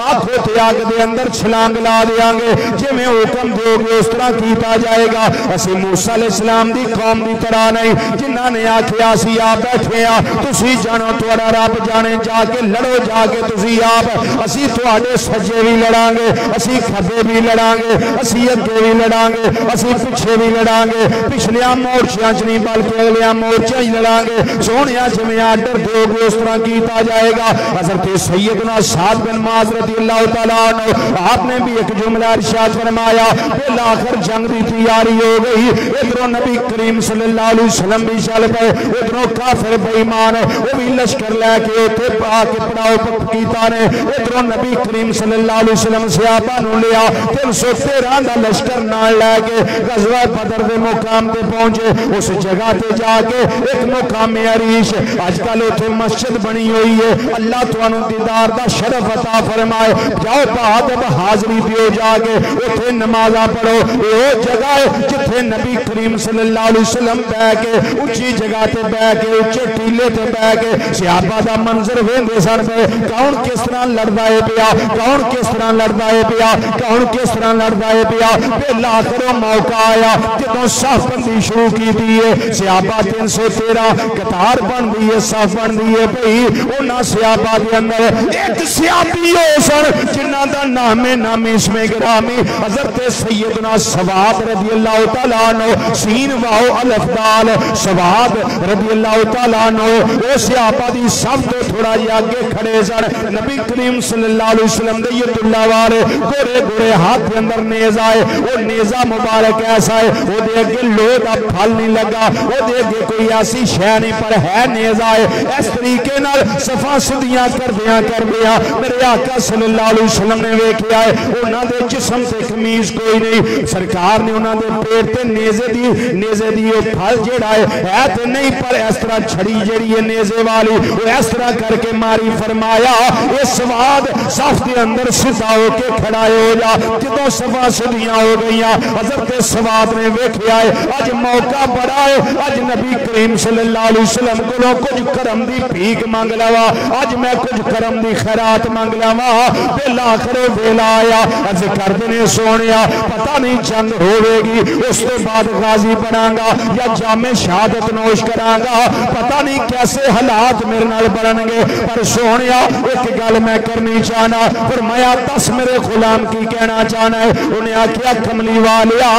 S1: آنکھوں تے آگ دے اندر چھلانگ لا دیاں گے جویں حکم دیو گے اس طرح کیتا جائے گا اسی موسیٰ علیہ السلام دی قوم دی طرح نہیں جنہاں نے آکھیا سی آپ بیٹھے تسی جانو تواڈا رب جانے جا کے لڑو جا کے تسی آپ اسی تواڈے سجے بھی لڑاں گے اسی کھبے بھی لڑاں گے اسی اگے بھی لڑاں گے اسی پچھے بھی لڑاں گے پچھلیاں مورچیاں چ نہیں بلکہ اگلیاں مورچیاں ہی لڑاں گے سونیا جویں آرڈر دو گے اس طرح کیتا جائے گا حضرت سیدنا سعد بن معاذ رضی اللہ تعالیٰ عنہ آپ نے بھی ایک جملہ ارشاد فرمایا بالآخر جنگ دی تیاری ہو گئی ایک ادھروں نبی کریم صلی اللہ علیہ وسلم بھی چل پے ادھروں کافر بے ایمان وہ بھی لشکر لے کے اوتھے پا کے پڑاؤ کیتا نے ادھروں نبی کریم صلی اللہ علیہ وسلم صحابہ نو لیا 313 دا لشکر نال لے کے غزوہ بدر دے مقام تے پہنچے اس جگہ تے جا کے ایک مقام عریش اج کل اوتھے مسجد بنی ہوئی ہے اللہ تانوں دیدار دا شرف عطا فرمائے جاؤ بہادر حاضری دیو جا کے اوتھے نمازاں پڑھو یہ جگہ ہے جتھے نبی کریم صلی اللہ علیہ وسلم بیٹھ کے اونچی جگہ تے بیٹھ کے اونچے ٹیلے تے بیٹھ کے صحابہ دا منظر ویندے سن پے کون کس طرح لڑدا ہے پیا کون کس طرح لڑدا ہے پیا کون کس طرح لڑدا ہے پیا پہلا آخر موقع آیا جدوں صف بندی شروع کی ہے صحابہ 313 قطار بن دی ہے صف بن دی ہے بھئی انہاں صحابہ دے اندر ایک صحابی ہو سن جنہاں دا نام اسم گرامی حضرت سیدنا سواد رضی اللہ تعالیٰ عنہ سین واو الف دال سواد رضی اللہ تعالیٰ عنہ وہ صحابہ دی صف تو تھوڑا جی آگے کھڑے سن نبی کریم صلی اللہ علیہ وسلم دے یہ اللہ والے گورے گورے ہاتھ کے اندر نیز آئے وہ نیزہ مبارک ایسا ہے وہ دے گے لوگ اب پھل نہیں لگا وہ دے گے کوئی ایسی شے نہیں پر ہے نیز آئے اس طریقے نال صفا صدیاں کر دیا میرے آقا صلی اللہ علیہ وسلم نے ویکھیا ہے انہاں دے جسم تے قمیض کوئی نہیں سرکار نے انہاں دے پیٹ تے نیزے دی وہ پھل جڑا ہے تے نہیں پر اس طرح چھڑی جڑی ہے نیزے والی وہ اس طرح کر کے ماری فرمایا یہ سواد صف دے اندر سیدھا ہو کے کھڑا ہو جا جدوں صفا صدیاں ہو گئیاں حضرت سواد نے ویکھیا ہے اج موقع بڑا ہے اج نبی کریم صلی اللہ علیہ وسلم کو کچھ کرم دی بھیک مانگ لوا اج میں کچھ کرم دی خیرات مانگ لوا بلا آخر ویلا آیا از کردے نے سونیا پتہ نہیں جنگ ہوے گی اس کے بعد غازی بناں گا یا جام شہادت نوش کراں گا پتہ نہیں کیسے حالات میرے نال بنن گے پر سونیا ایک گل میں کرنی چاہنا فرمایا دس میرے غلام کی کہنا چاہنا ہے انہیں آکھیا کملی والیا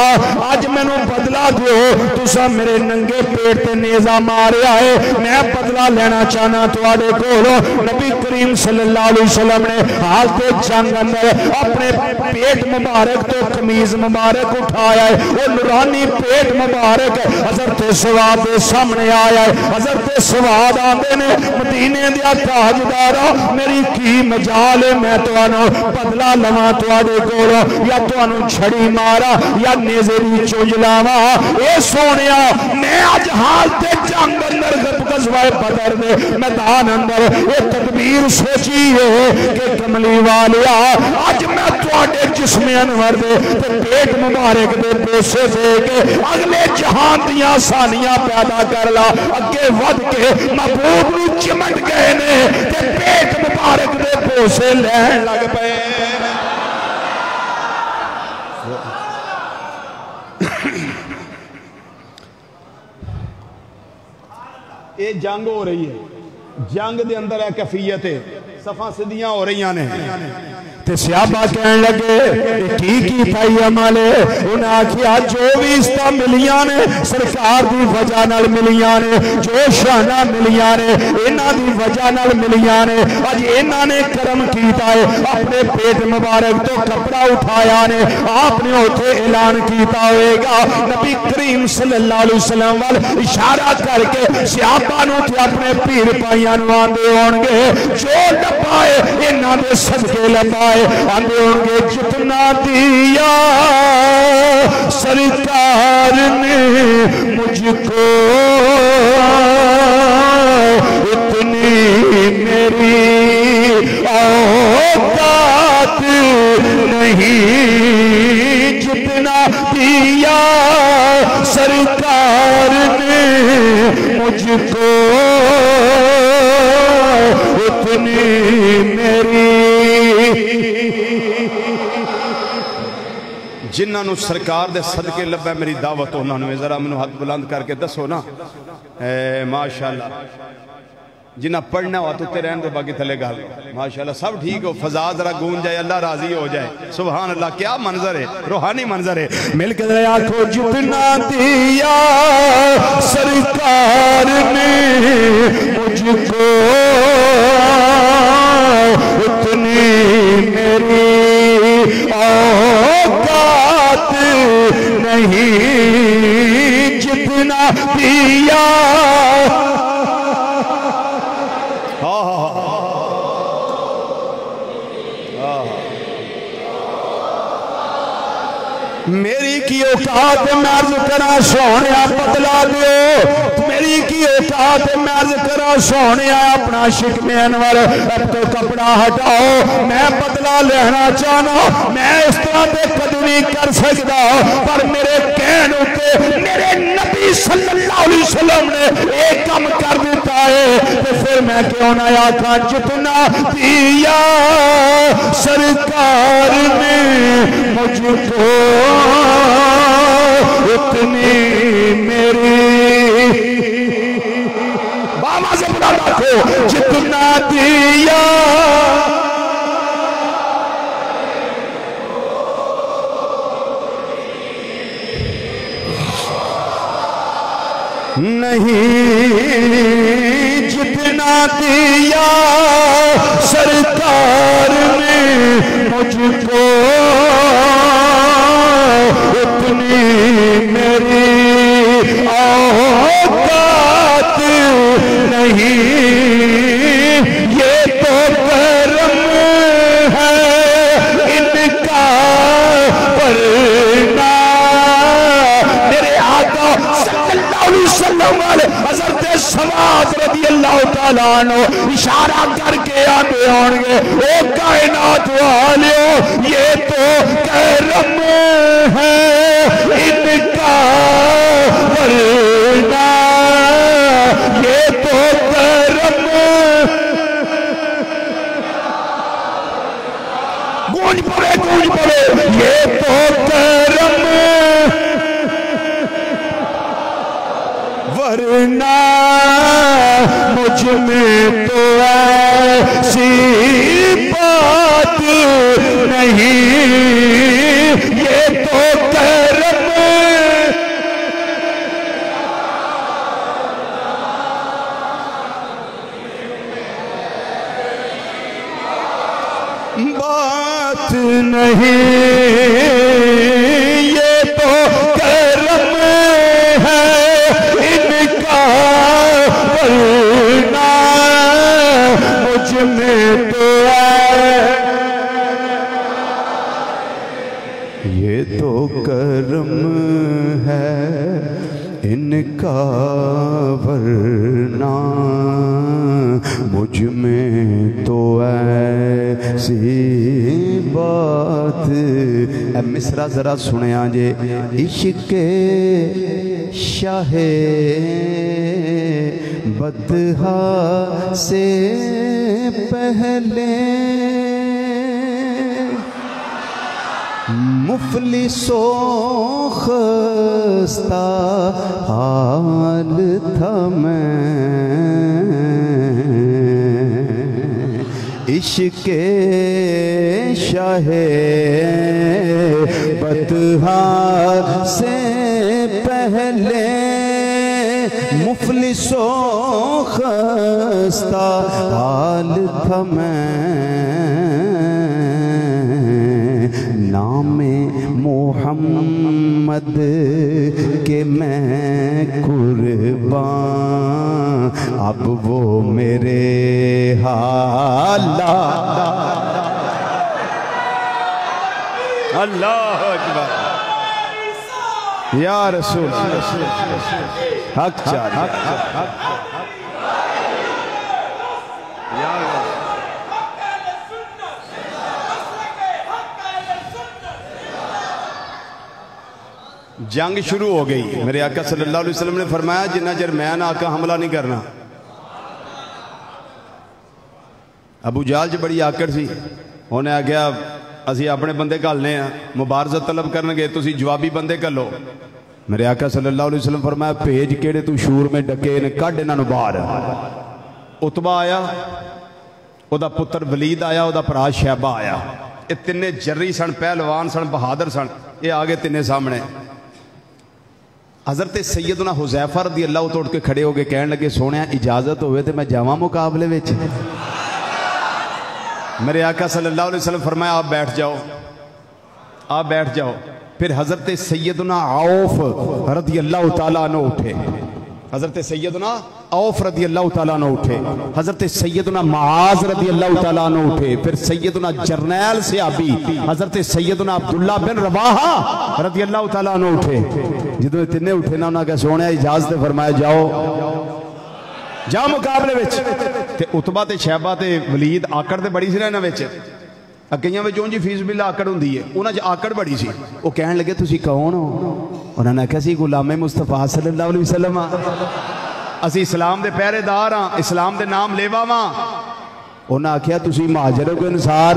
S1: آج میں نو بدلہ دیو تسا میرے ننگے پیٹ تے نیزہ ماریا ہے میں بدلہ لینا چاہنا تواڈے کولو نبی کریم صلی اللہ علیہ وسلم نے حالت جنگ اندر اپنے پیٹ مبارک تو قمیض مبارک اٹھایا ہے وہ نورانی پیٹ مبارک حضرت سواد دے سامنے آیا ہے حضرت سواد آندے نے مدینے دیا تاجدارا میری کی مجال ہے میں توانو بدلہ لواں تواڈے کولو یا توانو چھڑی مارا یا نیزے دی چونج لاواں اے سونیا میں اج حالت جنگ اندر غزوہ بدر دے میدان اندر یہ تدبیر سوچی ہے کہ کملی والیا آج میں تواڈے جسم انور دے پیٹ مبارک دے بوسے دے کے اگلے جہان دیاں آسانیاں پیدا کر لا اگے ود کے محبوب نو چمٹ گئے نے تے پیٹ مبارک دے بوسے لین لگ پے یہ جنگ ہو رہی ہے جنگ دے اندر ہے کیفیت ہے صفاں صدیاں ہو رہی ہیں تے صحابہ کہنے لگے کی پائی عمل ہے انہیں آکھیا جو بھی استا ملیاں نے سرکار دی وجہ نال ملیاں نے جو شانہ ملیاں نے انہاں دی وجہ نال ملیاں نے اج انہاں نے کرم کیتا ہے اپنے پیٹ مبارک تو کپڑا اٹھایا نے آپ نے اوتھے اعلان کیتا ہوئے گا نبی کریم صلی اللہ علیہ وسلم وال اشارہ کر کے صحابہ نو تے اپنے پیر پائیاں نو آندے ہون گے جو لبائے انہاں دے صدقے لبائے آندے ہوں گے جتنا دیا سرکار نے مجھ کو اتنی میری اوقات نہیں جتنا دیا سرکار نے مجھ کو اتنی میری جنہاں نو سرکار دے صدقے لبے میری دعوت انہاں نو ذرا منو ہاتھ بلند کر کے دسو نا ماشاءاللہ جنہاں پڑھنا ہوا تو تیرین دو باقی تھلے گا ماشاءاللہ سب ٹھیک ہو فضا ذرا گون جائے اللہ راضی ہو جائے سبحان اللہ کیا منظر ہے روحانی منظر ہے مل کے ذرا آنکھو جتنا دیا سرکار نے مجھ کو اتنی میری اوقات نہیں جتنا دیا میری کی اوقات میں عرض کرا سونے بدلا دیو میری کی اوقات میں عرض کرا سونے اپنا شکم انور اب تو کپڑا ہٹاؤ میں بدلا لینا چاہنا میں اس طرح دے کدو نہیں کر سکتا پر میرے کہن ہوتے میرے نبی صلی اللہ علیہ وسلم نے ایک کم کر دیتا ہے تو پھر میں کیوں نہ آقا جتنا دیا سرکار نے مجھ کو اتنی میری باما سے بڑا رکھو جتنا دیا نہیں جتنا دیا سرکار نے مجھ کو اتنی میری اوقات نہیں یہ تو کرم ہے ان کا ورنہ میرے آقا صلی اللہ علیہ وسلم حضرت سواد رضی اللہ تعالیٰ عنہ اشارہ کر کے آتے ہونگے او کائنات والیو یہ تو کرم ہے ان کا ورنہ یہ تو کرم گونج پڑے یہ تو کرم ورنہ مجھ میں تو ایسی بات نہیں یہ تو کرم بات نہیں یہ تو کرم ہے ان کا ورنہ مجھ میں تو یہ تو کرم ہے ان کا ورنہ مجھ میں تو ایسی بات اے مصرع ذرا سنے آجے عشق شاہ بدہا سے پہلے مفلسو خستہ حال تھا میں عشق شاہ بدہا سے پہلے مفلس و خستہ حال تھا میں نام محمد کے میں قربان اب وہ میرے حالات اللہ اکبر یا رسول حق چاہیے جنگ شروع ہو گئی. میرے آقا صلی اللہ علیہ وسلم نے فرمایا جنہ چر میں آقا حملہ نہیں کرنا. ابو جہل جو بڑی آکڑ سی انہیں آگیا اسی اپنے بندے گھالنے ہیں مبارزہ طلب کرنے گے تسی جوابی بندے کر لو. میرے آقا صلی اللہ علیہ وسلم فرمایا بھیج کیڑے تو شور میں ڈکے نے کڈ انہاں نوں باہر. عتبہ آیا او دا پتر ولید آیا او دا بھرا شیبہ آیا. یہ تینے جری سن پہلوان سن بہادر سن. یہ آگے تینے سامنے حضرت سیدنا حذیفہ رضی اللہ توڑ کے کھڑے ہو گئے کہنے لگے سونے اجازت ہوئے تھے میں جاواں مقابلے وچ. میرے آقا صلی اللہ علیہ وسلم فرمایا آپ بیٹھ جاؤ آپ بیٹھ جاؤ. پھر حضرت سیدنا عوف رضی اللہ تعالیٰ عنہ اٹھے، حضرت سیدنا عوف رضی اللہ تعالیٰ عنہ اٹھے، حضرت سیدنا معاذ رضی اللہ تعالیٰ عنہ اٹھے، پھر سیدنا جرنیل صحابی حضرت سیدنا عبداللہ بن رواحہ رضی اللہ تعالیٰ عنہ اٹھے۔ جدو اتنے اٹھے نا انہاں کہ سونے اجازت فرمایا جاؤ مقابلے وچ، تے عتبہ تے شیبہ تے ولید آکڑ تے بڑی سی رہنا وچ، اگیاں میں جون جی فیس بلا آکڑ ہوں دیئے، انہاں جا آکڑ بڑی سی، وہ کہن لگے تسی کون ہو؟ انہاں نے کہا سی غلام مصطفیٰ صلی اللہ علیہ وسلم، اسی اسلام دے پہرے دار ہاں، اسلام دے نام لیوا ماں۔ انہاں آکھیا تسی مہاجر ہو کہ انصار؟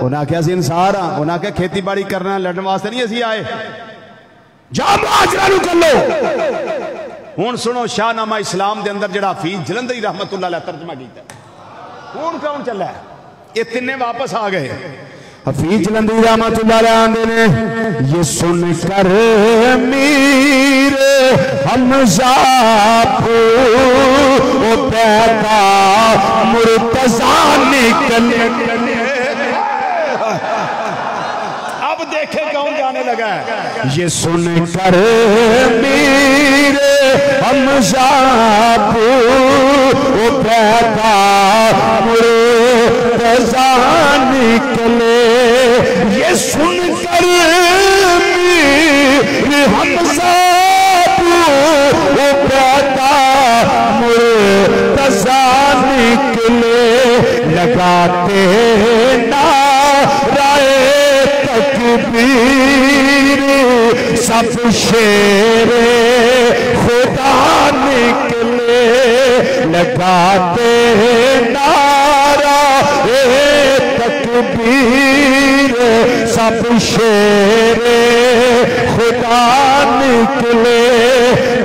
S1: انہاں آکھیا سی انصار ہاں۔ انہاں آکھیا کھیتی باڑی کرنا لڑن واسطے نہیں اسی آئے، جا مہاجرہ نو کر لو۔ ہون سنو شاہ نامہ اسلام دے اندر جڑا حفیظ جلندری رحمت اللہ علیہ ترجمہ کیتا ہے، ہون کون چلا ہے؟ یہ تینے واپس آ گئے۔ حفیظ جلندری رحمت اللہ علیہ آندے نے یہ سن کر میر حمزہ وہ پیدا مرتضیٰ نکلے، اب دیکھیں کون جانے لگا ہے۔ یہ سن کر میر حمزہ وہ پیدا مرتضیٰ نکلے، یہ سن کر میر حمزہ وہ پیدا مرتضیٰ نکلے، لگاتے نعرہ تکبیر سب شیر خدا نکلے، لگاتے نعرہ تکبیر سب شیر خدا نکلے۔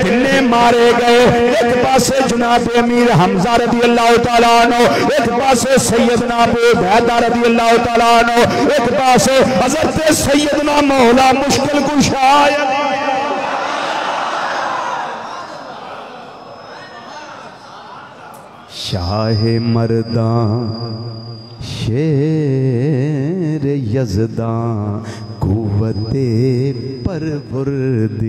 S1: جنہیں مارے گئے ایک پاسے جناب امیر حمزہ رضی اللہ تعالیٰ عنہ، ایک پاسے سیدنا ابو عبیدہ رضی اللہ تعالیٰ عنہ، ایک پاسے حضرت سیدنا مولا مشکل کشا شاہ مردان شیر یزدان قوت پروردگار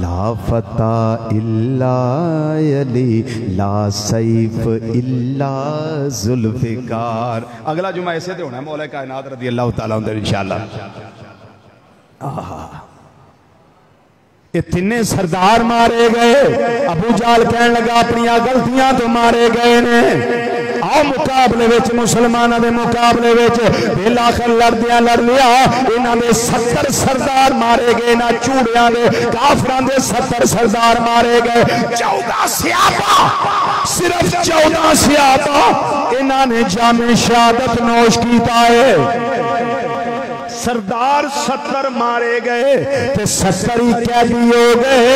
S1: لا فتح الا علی لا سیف الا ذوالفقار۔ اگلا جمعہ ایسے دے ہونا ہے مولا کائنات رضی اللہ تعالیٰ عنہ انشاءاللہ۔ اتنے سردار مارے گئے، ابو جہل کہنے لگا اپنی غلطیاں تو مارے گئے نے، آؤ مقابلے وچ مسلمانہ دے مقابلے وچ بلاخر لڑدیاں لڑ لیا۔ انہاں دے 70 سردار مارے گئے، نہ چوڑیاں دے کافران دے 70 سردار مارے گئے، 14 سیابہ، صرف 14 سیابہ انہاں نے جام شہادت نوش کیتا ہے۔ سردار 70 مارے گئے تے 70 ہی قیدی ہو گئے۔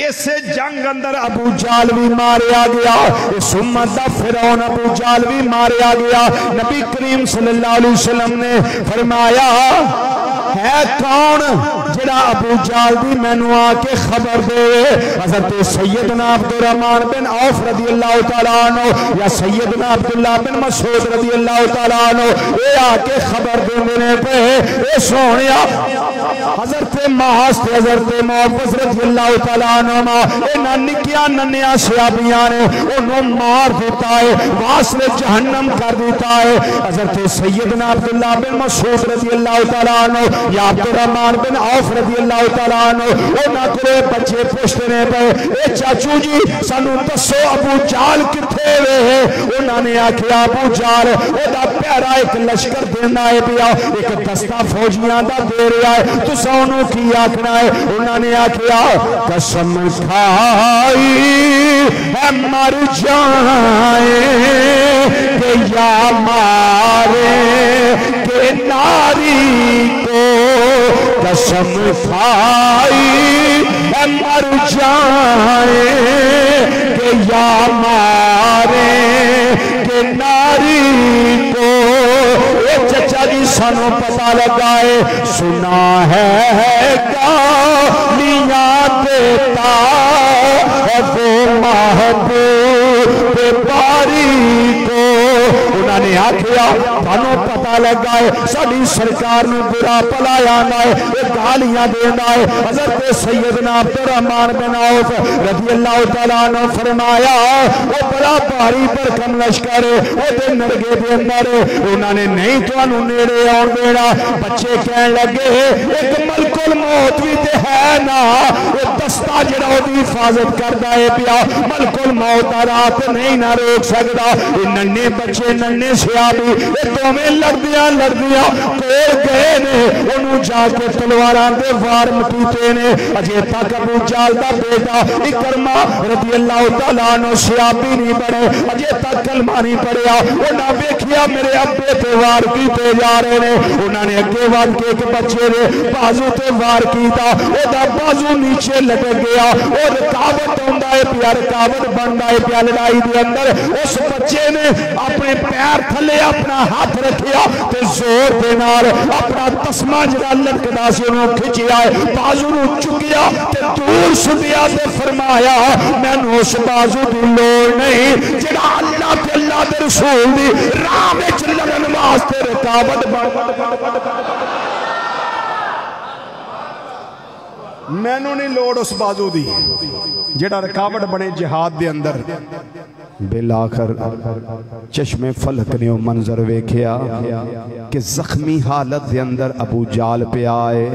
S1: اسے جنگ اندر ابو جہل بھی ماریا گیا، اس امت دا فرعون ابو جہل بھی ماریا گیا۔ نبی کریم صلی اللہ علیہ وسلم نے فرمایا ہے کون جڑا ابو جہل دی مینوں آ کے خبر دے؟ حضرت سیدنا عبدالرحمن بن عوف رضی اللہ تعالیٰ عنہ یا سیدنا عبداللہ بن مسعود رضی اللہ تعالیٰ عنہ اے آ کے خبر دینے پہ اے سونیا حضرت معاذ تے حضرت معوذ رضی اللہ تعالیٰ عنہ انہاں نکیاں ننیاں صحابیاں نے انہوں مار دیتا ہے، واسل جہنم کر دیتا ہے۔ حضرت سیدنا عبداللہ بن مسعود رضی اللہ تعالیٰ عنہ یا عبدالرحمن بن عوف رضی اللہ تعالیٰ عنہ انہاں کو بچے پوچھتے پہ اے چاچو جی سانو دسو ابو جہل کتھے ہوئے؟ انہاں نے آکھیا ابو جہل او دا پیارا ایک لشکر دینا ہے پیا، ایک دستہ فوجیاں دا دے رہا ہے، تو سانو کی آکھنا ہے؟ انہاں نے آکھیا قسم کھائی ہے مر جائیں کہ یا مارے کہ ناری کو، قسم کھائی ہے مر جائیں کہ یا مارے کہ ناری کو۔ اے چچا جی سانو پتہ لگا ہے، سنا ہے گالیاں دیتا ہے وہ محبوب باری کو۔ انہوں نے آکھیا تانوں پتہ لگا ہے ساڈی سرکار نو برا بھلا آندا ہے اے گالیاں دیندا ہے حضرت سیدنا عبد الرحمن بن عوف رضی اللہ تعالیٰ عنہ فرمایا وہ بڑا بھاری بھرکم لشکر ہے وہ دے نرگے دے اندر انہوں نے نہیں تانوں نیڑے آن دینا بچے کہن لگے ایک ملک الموت بھی تے ہے نا وہ دستہ جڑا وہ دی حفاظت کردا ہے پیا ملک الموت رات نہیں نہ روک سکدا ننے بچے ننے سیابی یہ دوویں لڑدیاں کول گئے نے انہوں جا کے تلواراں دے وار مٹیتے نے اجے تک ابو جہل دا بیٹا اکرمہ رضی اللہ تعالیٰ عنہ سیابی نہیں بڑے اجے تک کلمہ نہیں پڑھیا انہاں ویکھیا میرے ابے تے وار کیتے جا رہے نے انہوں نے اگے واد کے ایک بچے نے بازو تے وار کیتا او دا بازو نیچے لٹک گیا اور رکاوٹ ہوندا ہے پیا رکاوٹ بندا ہے پیا لڑائی دے اندر اس بچے نے اپنے پیر تھلے اپنا ہاتھ رکھیا تے زور دے نال اپنا تسمہ جڑا لٹکدا سی انہوں کھچیا ہے بازو نو چکیا تے دور سٹیا تے فرمایا مینوں اس بازو دی لوڑ نہیں جڑا اللہ تے اللہ دے رسول دی راہ وچ لڑن واسطے رکاوٹ مینوں نہیں لوڑ اس بازو دی جڑا رکاوٹ بنے جہاد دے اندر بالآخر چشم فلک نے منظر ویکھیا کہ زخمی حالت دے اندر ابو جہل پہ آئے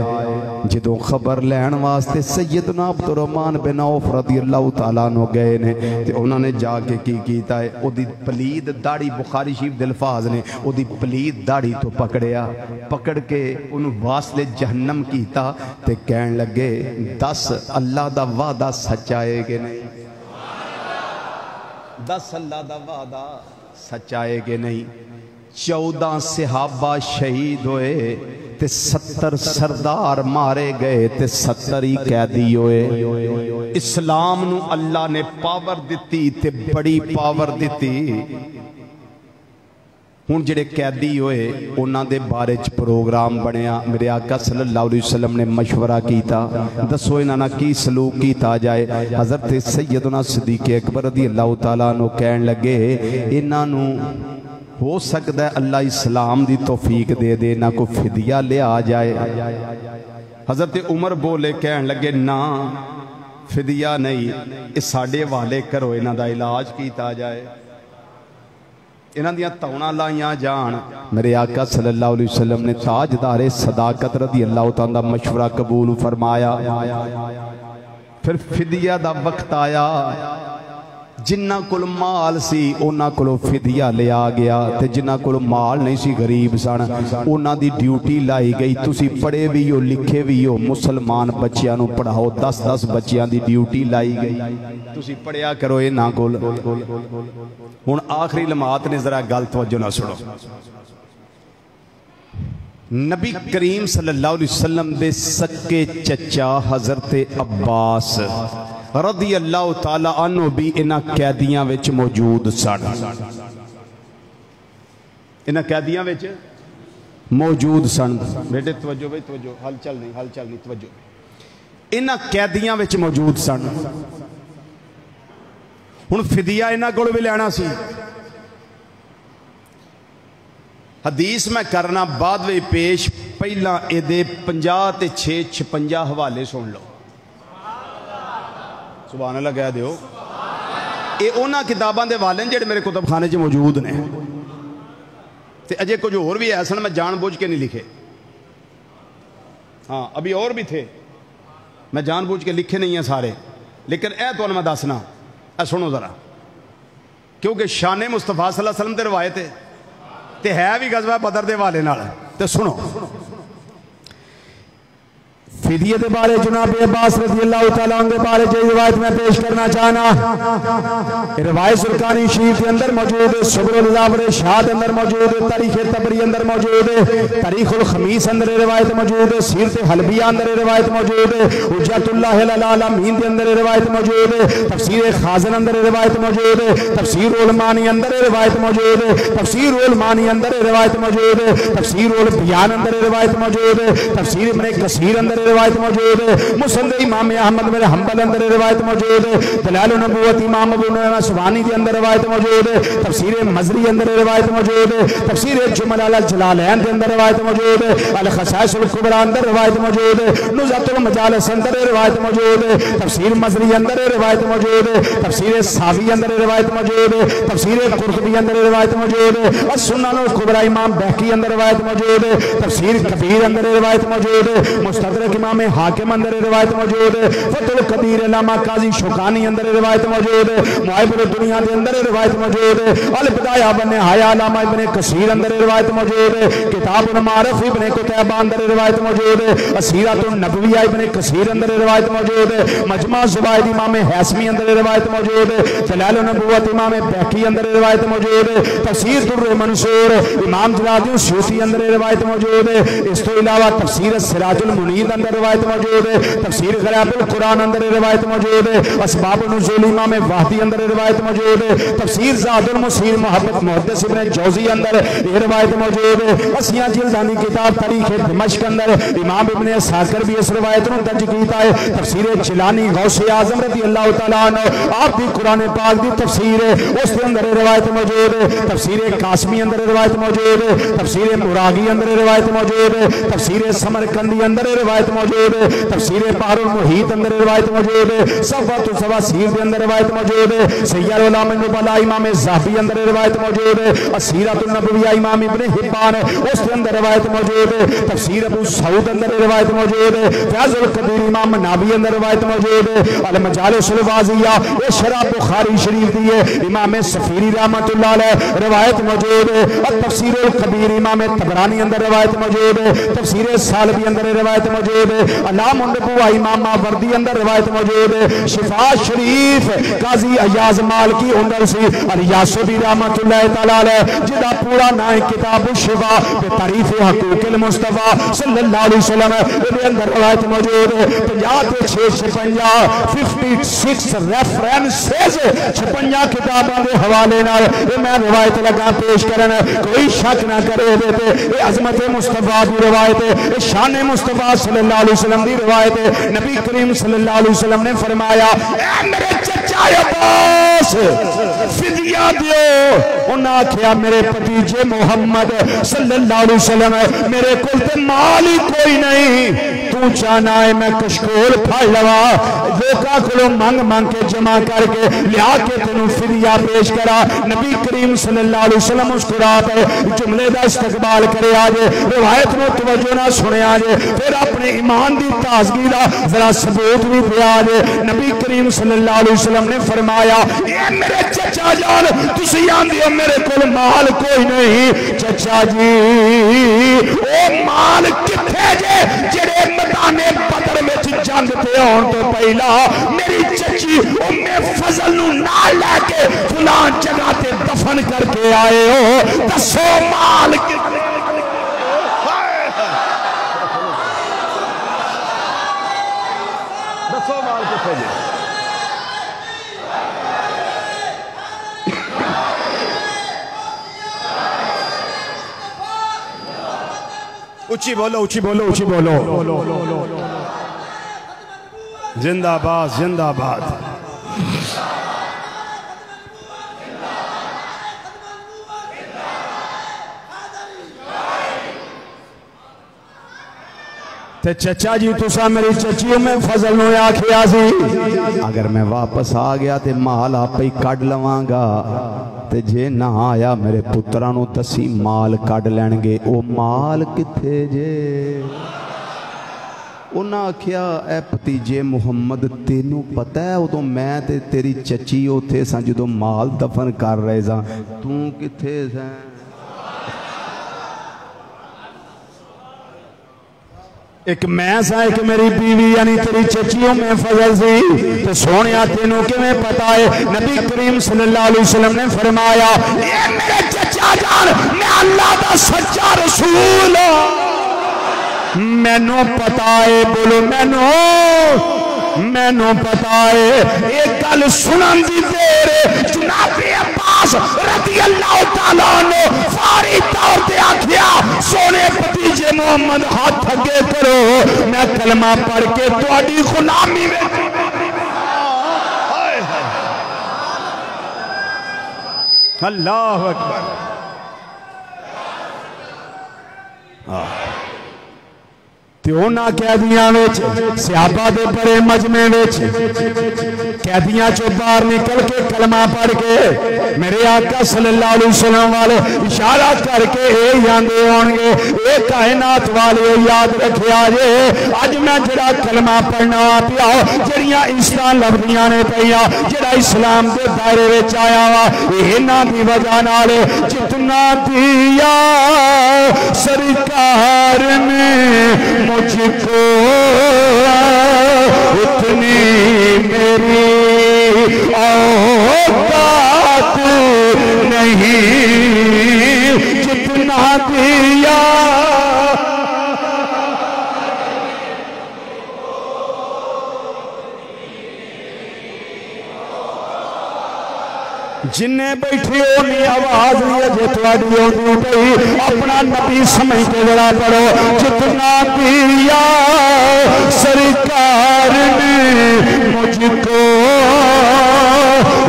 S1: جدوں خبر لین واسطے سیدنا عبد الرحمن بن عوف رضی اللہ تعالیٰ عنہ گئے نے تے انہوں نے جا کے کی کیتا ہے او دی پلید داڑھی بخاری شریف دے الفاظ نے او دی پلید داڑھی تو پکڑیا پکڑ کے انہوں واصل جہنم کیتا تے کہن لگے دس اللہ دا وعدہ سچائے کہ نہیں دس اللہ دا وعدہ سچائے کہ نہیں 14 صحابہ شہید ہوئے تے 70 سردار مارے گئے تے 70 ہی قیدی ہوئے اسلام نو اللہ نے پاور دیتی تے بڑی پاور دیتی ہون جڑے قیدی ہوئے انہاں دے بارے چ پروگرام بنیا میرے آقا صلی اللہ علیہ وسلم نے مشورہ کیتا دسو انہاں کی سلوک کیتا جائے حضرت سیدنا صدیق اکبر رضی اللہ تعالیٰ عنہ کہن لگے انہاں نو ہو سکتا ہے اللہ اسلام دی توفیق دے دے نہ کو فدیہ لے آ جائے حضرت عمر بولے کہن لگے نا فدیہ نہیں اس ساڑے والے کرو انہاں دا علاج کیتا جائے انہاں دیاں تونا لائیاں جان میرے آقا صلی اللہ علیہ وسلم نے تاجدار صداقت رضی اللہ تعالیٰ مشورہ قبول فرمایا پھر فدیہ دا وقت آیا جنہ کل مال سی اونا کلو فدیہ لے آ گیا تے جنہ کلو مال نہیں سی غریب سان اونا دی ڈیوٹی لائی گئی تسی پڑھے بھی ہو لکھے بھی ہو مسلمان بچیاں نو پڑھاؤ 10 بچیاں دی ڈیوٹی لائی گئی تسی پڑھیا کرو اے نا کل ہون آخری لمحات نے ذرا گل توجہ نہ سنو نبی کریم صلی اللہ علیہ وسلم دے سکے چچا حضرت عباس رضی اللہ تعالیٰ عنہ بھی انہاں قیدیاں وچ موجود سن انہاں قیدیاں وچ موجود سن بیٹے توجہ بھائی توجہ حل چل نہیں توجہ انہاں قیدیاں وچ موجود سن ہن فدیہ انہاں کول بھی لینا سی حدیث میں کرنا بعد وے پیش پہلا اے دے 50 تے 56 حوالے سن لو سبحان اللہ کہہ دیو اے اونا کتاباں دے والے جڑے میرے کتب خانے چ موجود نے تے اجے کچھ اور بھی ایسا میں جان بوجھ کے نہیں لکھے ہاں ابھی اور بھی تھے میں جان بوجھ کے لکھے نہیں ہیں سارے لیکن اے تو میں دسنا اے سنو ذرا کیونکہ شان مصطفیٰ صلی اللہ علیہ وسلم تے روایت ہے بھی غزوہ بدر دے والے نال تے سنو فدیہ دے بارے جناب عباس رضی اللہ تعالیٰ عنہ دے بارے جو روایت میں پیش کرنا چاہنا روایت سرکانی شریف کے اندر موجود ہے صبر العذاب رشاد اندر موجود ہے تاریخ تبری اندر موجود ہے تاریخ الخمیس اندر روایت موجود ہے سیرت حلبیہ اندر روایت موجود ہے حجت اللہ العالمین کے اندر روایت موجود ہے تفسیر خازن اندر روایت موجود ہے تفسیر المانی اندر روایت موجود ہے تفسیر المانی اندر روایت موجود ہے تفسیر البیان اندر روایت موجود ہے تفسیر ابن کثیر اندر روایت روایت موجود ہے، مسند امام احمد بن حنبل اندر روایت موجود ہے، دلائل النبوت امام ابو نعیم اصفہانی کے اندر روایت موجود ہے، تفسیر مزری اندر روایت موجود ہے، تفسیر جمل الجلالین کے اندر روایت موجود ہے، الخصائص الکبریٰ اندر روایت موجود ہے، نزہۃ المجالس اندر روایت موجود ہے، تفسیر مزری اندر روایت موجود ہے، تفسیر ساوی اندر روایت موجود ہے، تفسیر قرطبی اندر روایت موجود ہے، السنن الکبریٰ امام بہقی اندر روایت موجود ہے، تفسیر کبیر اندر روایت موجود ہے، مستدرک امام حاکم اندر روایت موجود ہے، فتح القدیر علامہ قاضی شوکانی اندر روایت موجود ہے، معائب الدنیا کے اندر روایت موجود ہے، البدایہ والنہایہ علامہ ابن کثیر اندر روایت موجود ہے، کتاب المعارف ابن قتیبہ اندر روایت موجود ہے، اسیرۃ النبویہ ابن کثیر اندر روایت موجود ہے، مجمع الزوائد امام حیثمی اندر روایت موجود ہے، دلائل النبوت امام بہقی اندر روایت موجود ہے، تفسیر در منصور امام جلال الدین سیوطی اندر روایت موجود ہے، اس تو علاوہ تفسیر سراج المنیر اندر روایت موجود ہے، تفسیر غرائب القرآن اندر روایت موجود ہے، اسباب النزول امام واحدی اندر روایت موجود ہے، تفسیر زاد المسیر محبت محدث ابن جوزی اندر یہ روایت موجود ہے، اسیاں جلدانی کتاب تاریخ دمشق اندر امام ابن اسحاق بھی اس روایت کو درج کیتا ہے، تفسیر جیلانی غوث اعظم رضی اللہ تعالیٰ عنہ آپ بھی قرآن پاک دی تفسیر ہے اس کے اندر روایت موجود ہے، تفسیر قاسمی اندر روایت موجود ہے، تفسیر مراغی اندر روایت موجود ہے، تفسیر سمرقندی اندر روایت موجود ہے، تفسیر بحر المحیط اندر روایت موجود ہے، صفوۃ الصواسیر کے اندر روایت موجود ہے، سیر علام النبلاء امام ذہبی اندر روایت موجود ہے، اسیرۃ النبویہ امام ابن حبان اس کے اندر روایت موجود ہے، تفسیر ابو سعود اندر روایت موجود ہے، فیض القدیر امام مناوی اندر روایت موجود ہے، المجالس الواضحہ یہ شرح بخاری شریف دی ہے، امام صفیری رحمۃ اللہ علیہ روایت موجود ہے، اور تفسیر الکبیر امام طبرانی اندر روایت موجود ہے، تفسیر سالبی اندر روایت موجود ہے، علام النبوہ امام ماوردی اندر روایت موجود ہے، شفا شریف قاضی ایاز مالکی اندر سی الیاسوی رحمۃ اللہ تعالی علیہ جدا پورا نام کتاب الشفا بتعریف حقوق المصطفیٰ صلی اللہ علیہ وسلم یہ اندر روایت موجود ہے، 56 ریفرنسز 56 کتاباں دے حوالے نال میں روایت لگا پیش کرنا، کوئی شک نہ کرے دیتے یہ عظمت مصطفیٰ دی روایت ہے، یہ شان مصطفیٰ صلی اللہ علیہ وسلم دی روایت ہے، نبی کریم صلی اللہ علیہ وسلم نے فرمایا اے میرے چچا عباس فدیہ دیو، انہاں کیا میرے بھتیجے محمد صلی اللہ علیہ وسلم میرے کول تے مال ہی کوئی نہیں، تو چاہنا ہے میں کشکول پھڑ لوا لوکاں کولوں منگ کے جمع کر کے لیا کے تینوں فدیہ پیش کرا، نبی کریم صلی اللہ علیہ وسلم مسکرات ہے جملے دا استقبال کرے آجے، روایت میں توجہ نہ سنے آجے، پھر اپنے ایمان دی تازگی دا ذرا ثبوت بھی دے آجے، نبی کریم صلی اللہ علیہ وسلم نے فرمایا اے میرے چچا جان تسی آندی ہو میرے کول مال کوئی نہیں، چچا جی او مال کتھے جے جڑے میدان بدر میں جنگ تے ہون تو پہلا میری چچی ام فضل نو نال لے کے فلان جگہ تے دفن کر کے آئے ہو، دسو مال کتنے دسو مال کتنے جے اچھی بولو اچھی بولو اچھی بولو، زندہ باد زندہ باد، تے چچا جی تسا میری چچیوں میں فضل نو آکھیا سی اگر میں واپس آ گیا تے مال آپ ہی کڈ لواں گا، تے جے نہ آیا میرے پترانو تسی مال کڈ لین گے، او مال کتھے جے؟ انہاں کیا اے پتیجے محمد تینوں پتہ ہے او تو میں تے تیری چچی اوتھے ساں جدوں مال دفن کر رہے ساں، توں کتھے ساں؟ ایک میں سا ایک میری بیوی یعنی تیری چچیوں میں فضل سی، تو سونیا تینوں کے میں پتا ہے نبی کریم صلی اللہ علیہ وسلم نے فرمایا اے میرے چچا جان میں اللہ دا سچا رسول میں نو پتا ہے، بولو میں نو پتا ہے، ایک گل سنن دی دیر جناب عباس رضی اللہ تعالیٰ عنہ فاری طور دے آکھیا سونے پتیجے محمد ہاتھ اگے کرو، میں جڑا کلمہ پڑھ کے تہاڈی غلامی وچ اللہ اکبر تیونا قیدیاں وچ صحابہ دے بڑے مجمع وچ قیدیاں چو باہر نکل کے کلمہ پڑھ کے میرے آقا صلی اللہ علیہ وسلم والے اشارہ کر کے اے یاندے ہونگے اے کائنات والے یاد رکھے آجے آج میں جڑا کلمہ پڑھنا پیا جڑیاں اسلام لفظیاں نے پیا جڑا اسلام دے دائرے وچ آیا وا اینا دی وجہ نالے جتنا دیا سرکار نے مجھ کو اتنی میری اوقات نہیں جتنا دیا جنہیں بیٹھی ہونی آواز نہیں جے تواڈی ہونی پئی اپنا نبی سمجھ کے ذرا پڑھو جتنا دیا سرکار نے مجھ کو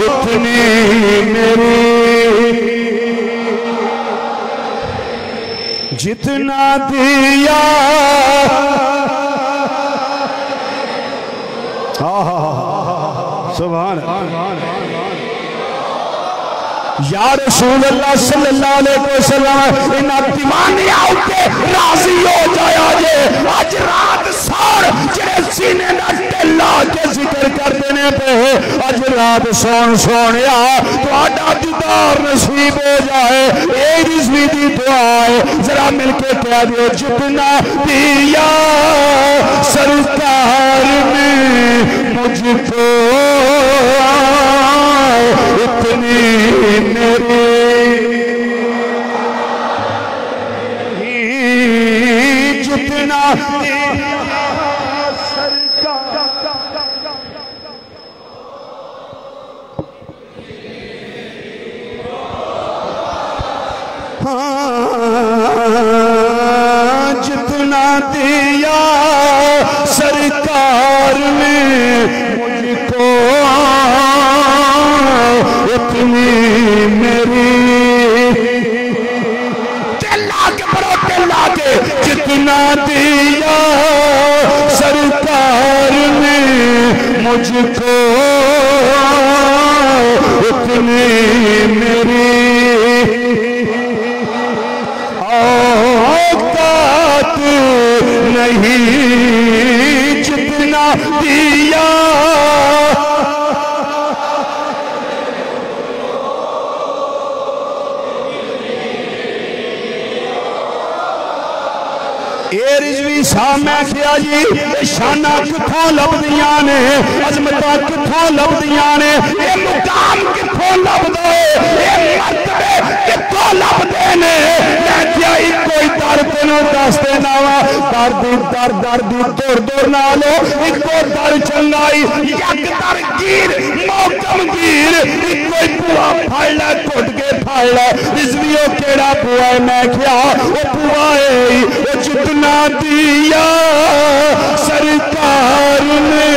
S1: اتنی میری جتنا دیا سبحان یا رسول اللہ صلی اللہ علیہ وسلم انہا دیوانیاں ہوتے راضی ہو جایا جے آج رات سار جنہیں سینے نہ ٹیلا کے ذکر کر دینے پہ آج رات سونیا تو آڈا دیدار نصیب ہو جائے اے رضوی دی دعائے ذرا مل کے کہہ دیو جتنا دیا سرکار نے مجھ کو اتنی میری جتنا جتنا دیا سرکار نے مجھ کو اتنی میری تلا کے بڑو تلا کے جتنا دیا سرکار نے مجھ کو اتنی میری اوقات نہیں جتنا دیا اے رضوی صاحب میں کیا جی شانہ کتھوں لبدیاں نے عظمتہ کتھوں لبدیاں نے اے مقام کتھوں لبدے اے مرتبے کتھوں لبدے نے میں کیا ہی کوئی درد نو دستے ناوا درد دور نالو ایک کو در چنگائی یک در گیر موکم گیر ایک کوئی بوا پھاڑا کھٹ کے پھاڑا رضویوں کیڑا بوا ہے میں کیا وہ بوا ہے وہ جتنا دیا سرکار نے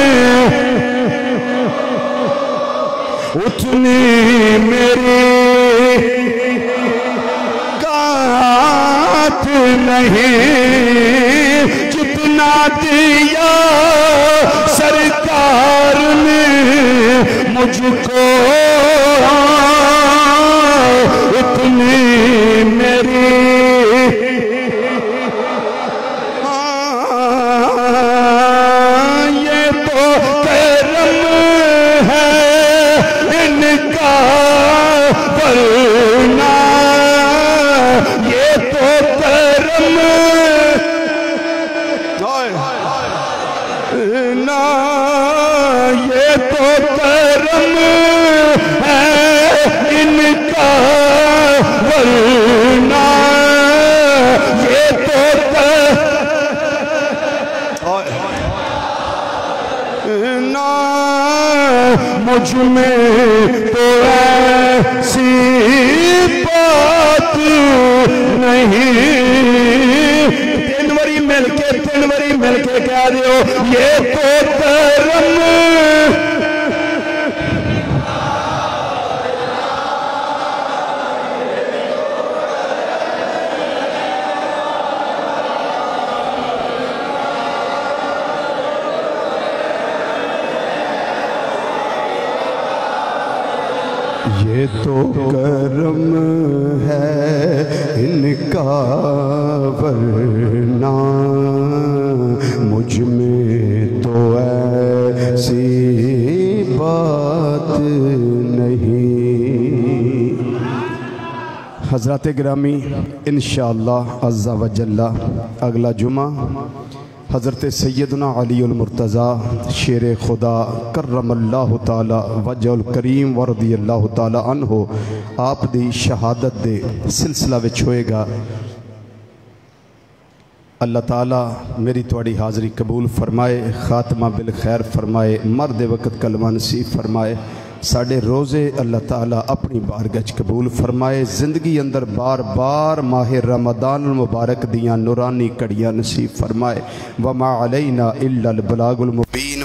S1: اتنی میری گات نہیں جتنا دیا سرکار نے مجھ کو اتنی میری مجھ میں تو ایسی بات نہیں تین وری مل کے کیا کہہ رہے ہو یہ تو کرم یہ تو کرم ہے ان کا ورنہ مجھ میں تو ایسی بات نہیں۔ حضرات گرامی انشاءاللہ عز و جل اگلا جمعہ حضرت سیدنا علی المرتضی شیر خدا کرم اللہ تعالی وجہ الکریم ورضی اللہ تعالی عنہ آپ دی شہادت دے سلسلہ وچ ہوئے گا۔ اللہ تعالی میری تواڈی حاضری قبول فرمائے، خاتمہ بالخیر فرمائے، مرد وقت کلمہ نصیب فرمائے، ساڑھے روزے اللہ تعالیٰ اپنی بارگاہ قبول فرمائے، زندگی اندر بار بار ماہ رمضان المبارک دیاں نورانی کڑیاں نصیب فرمائے۔ وما علینا الا البلاغ المبین۔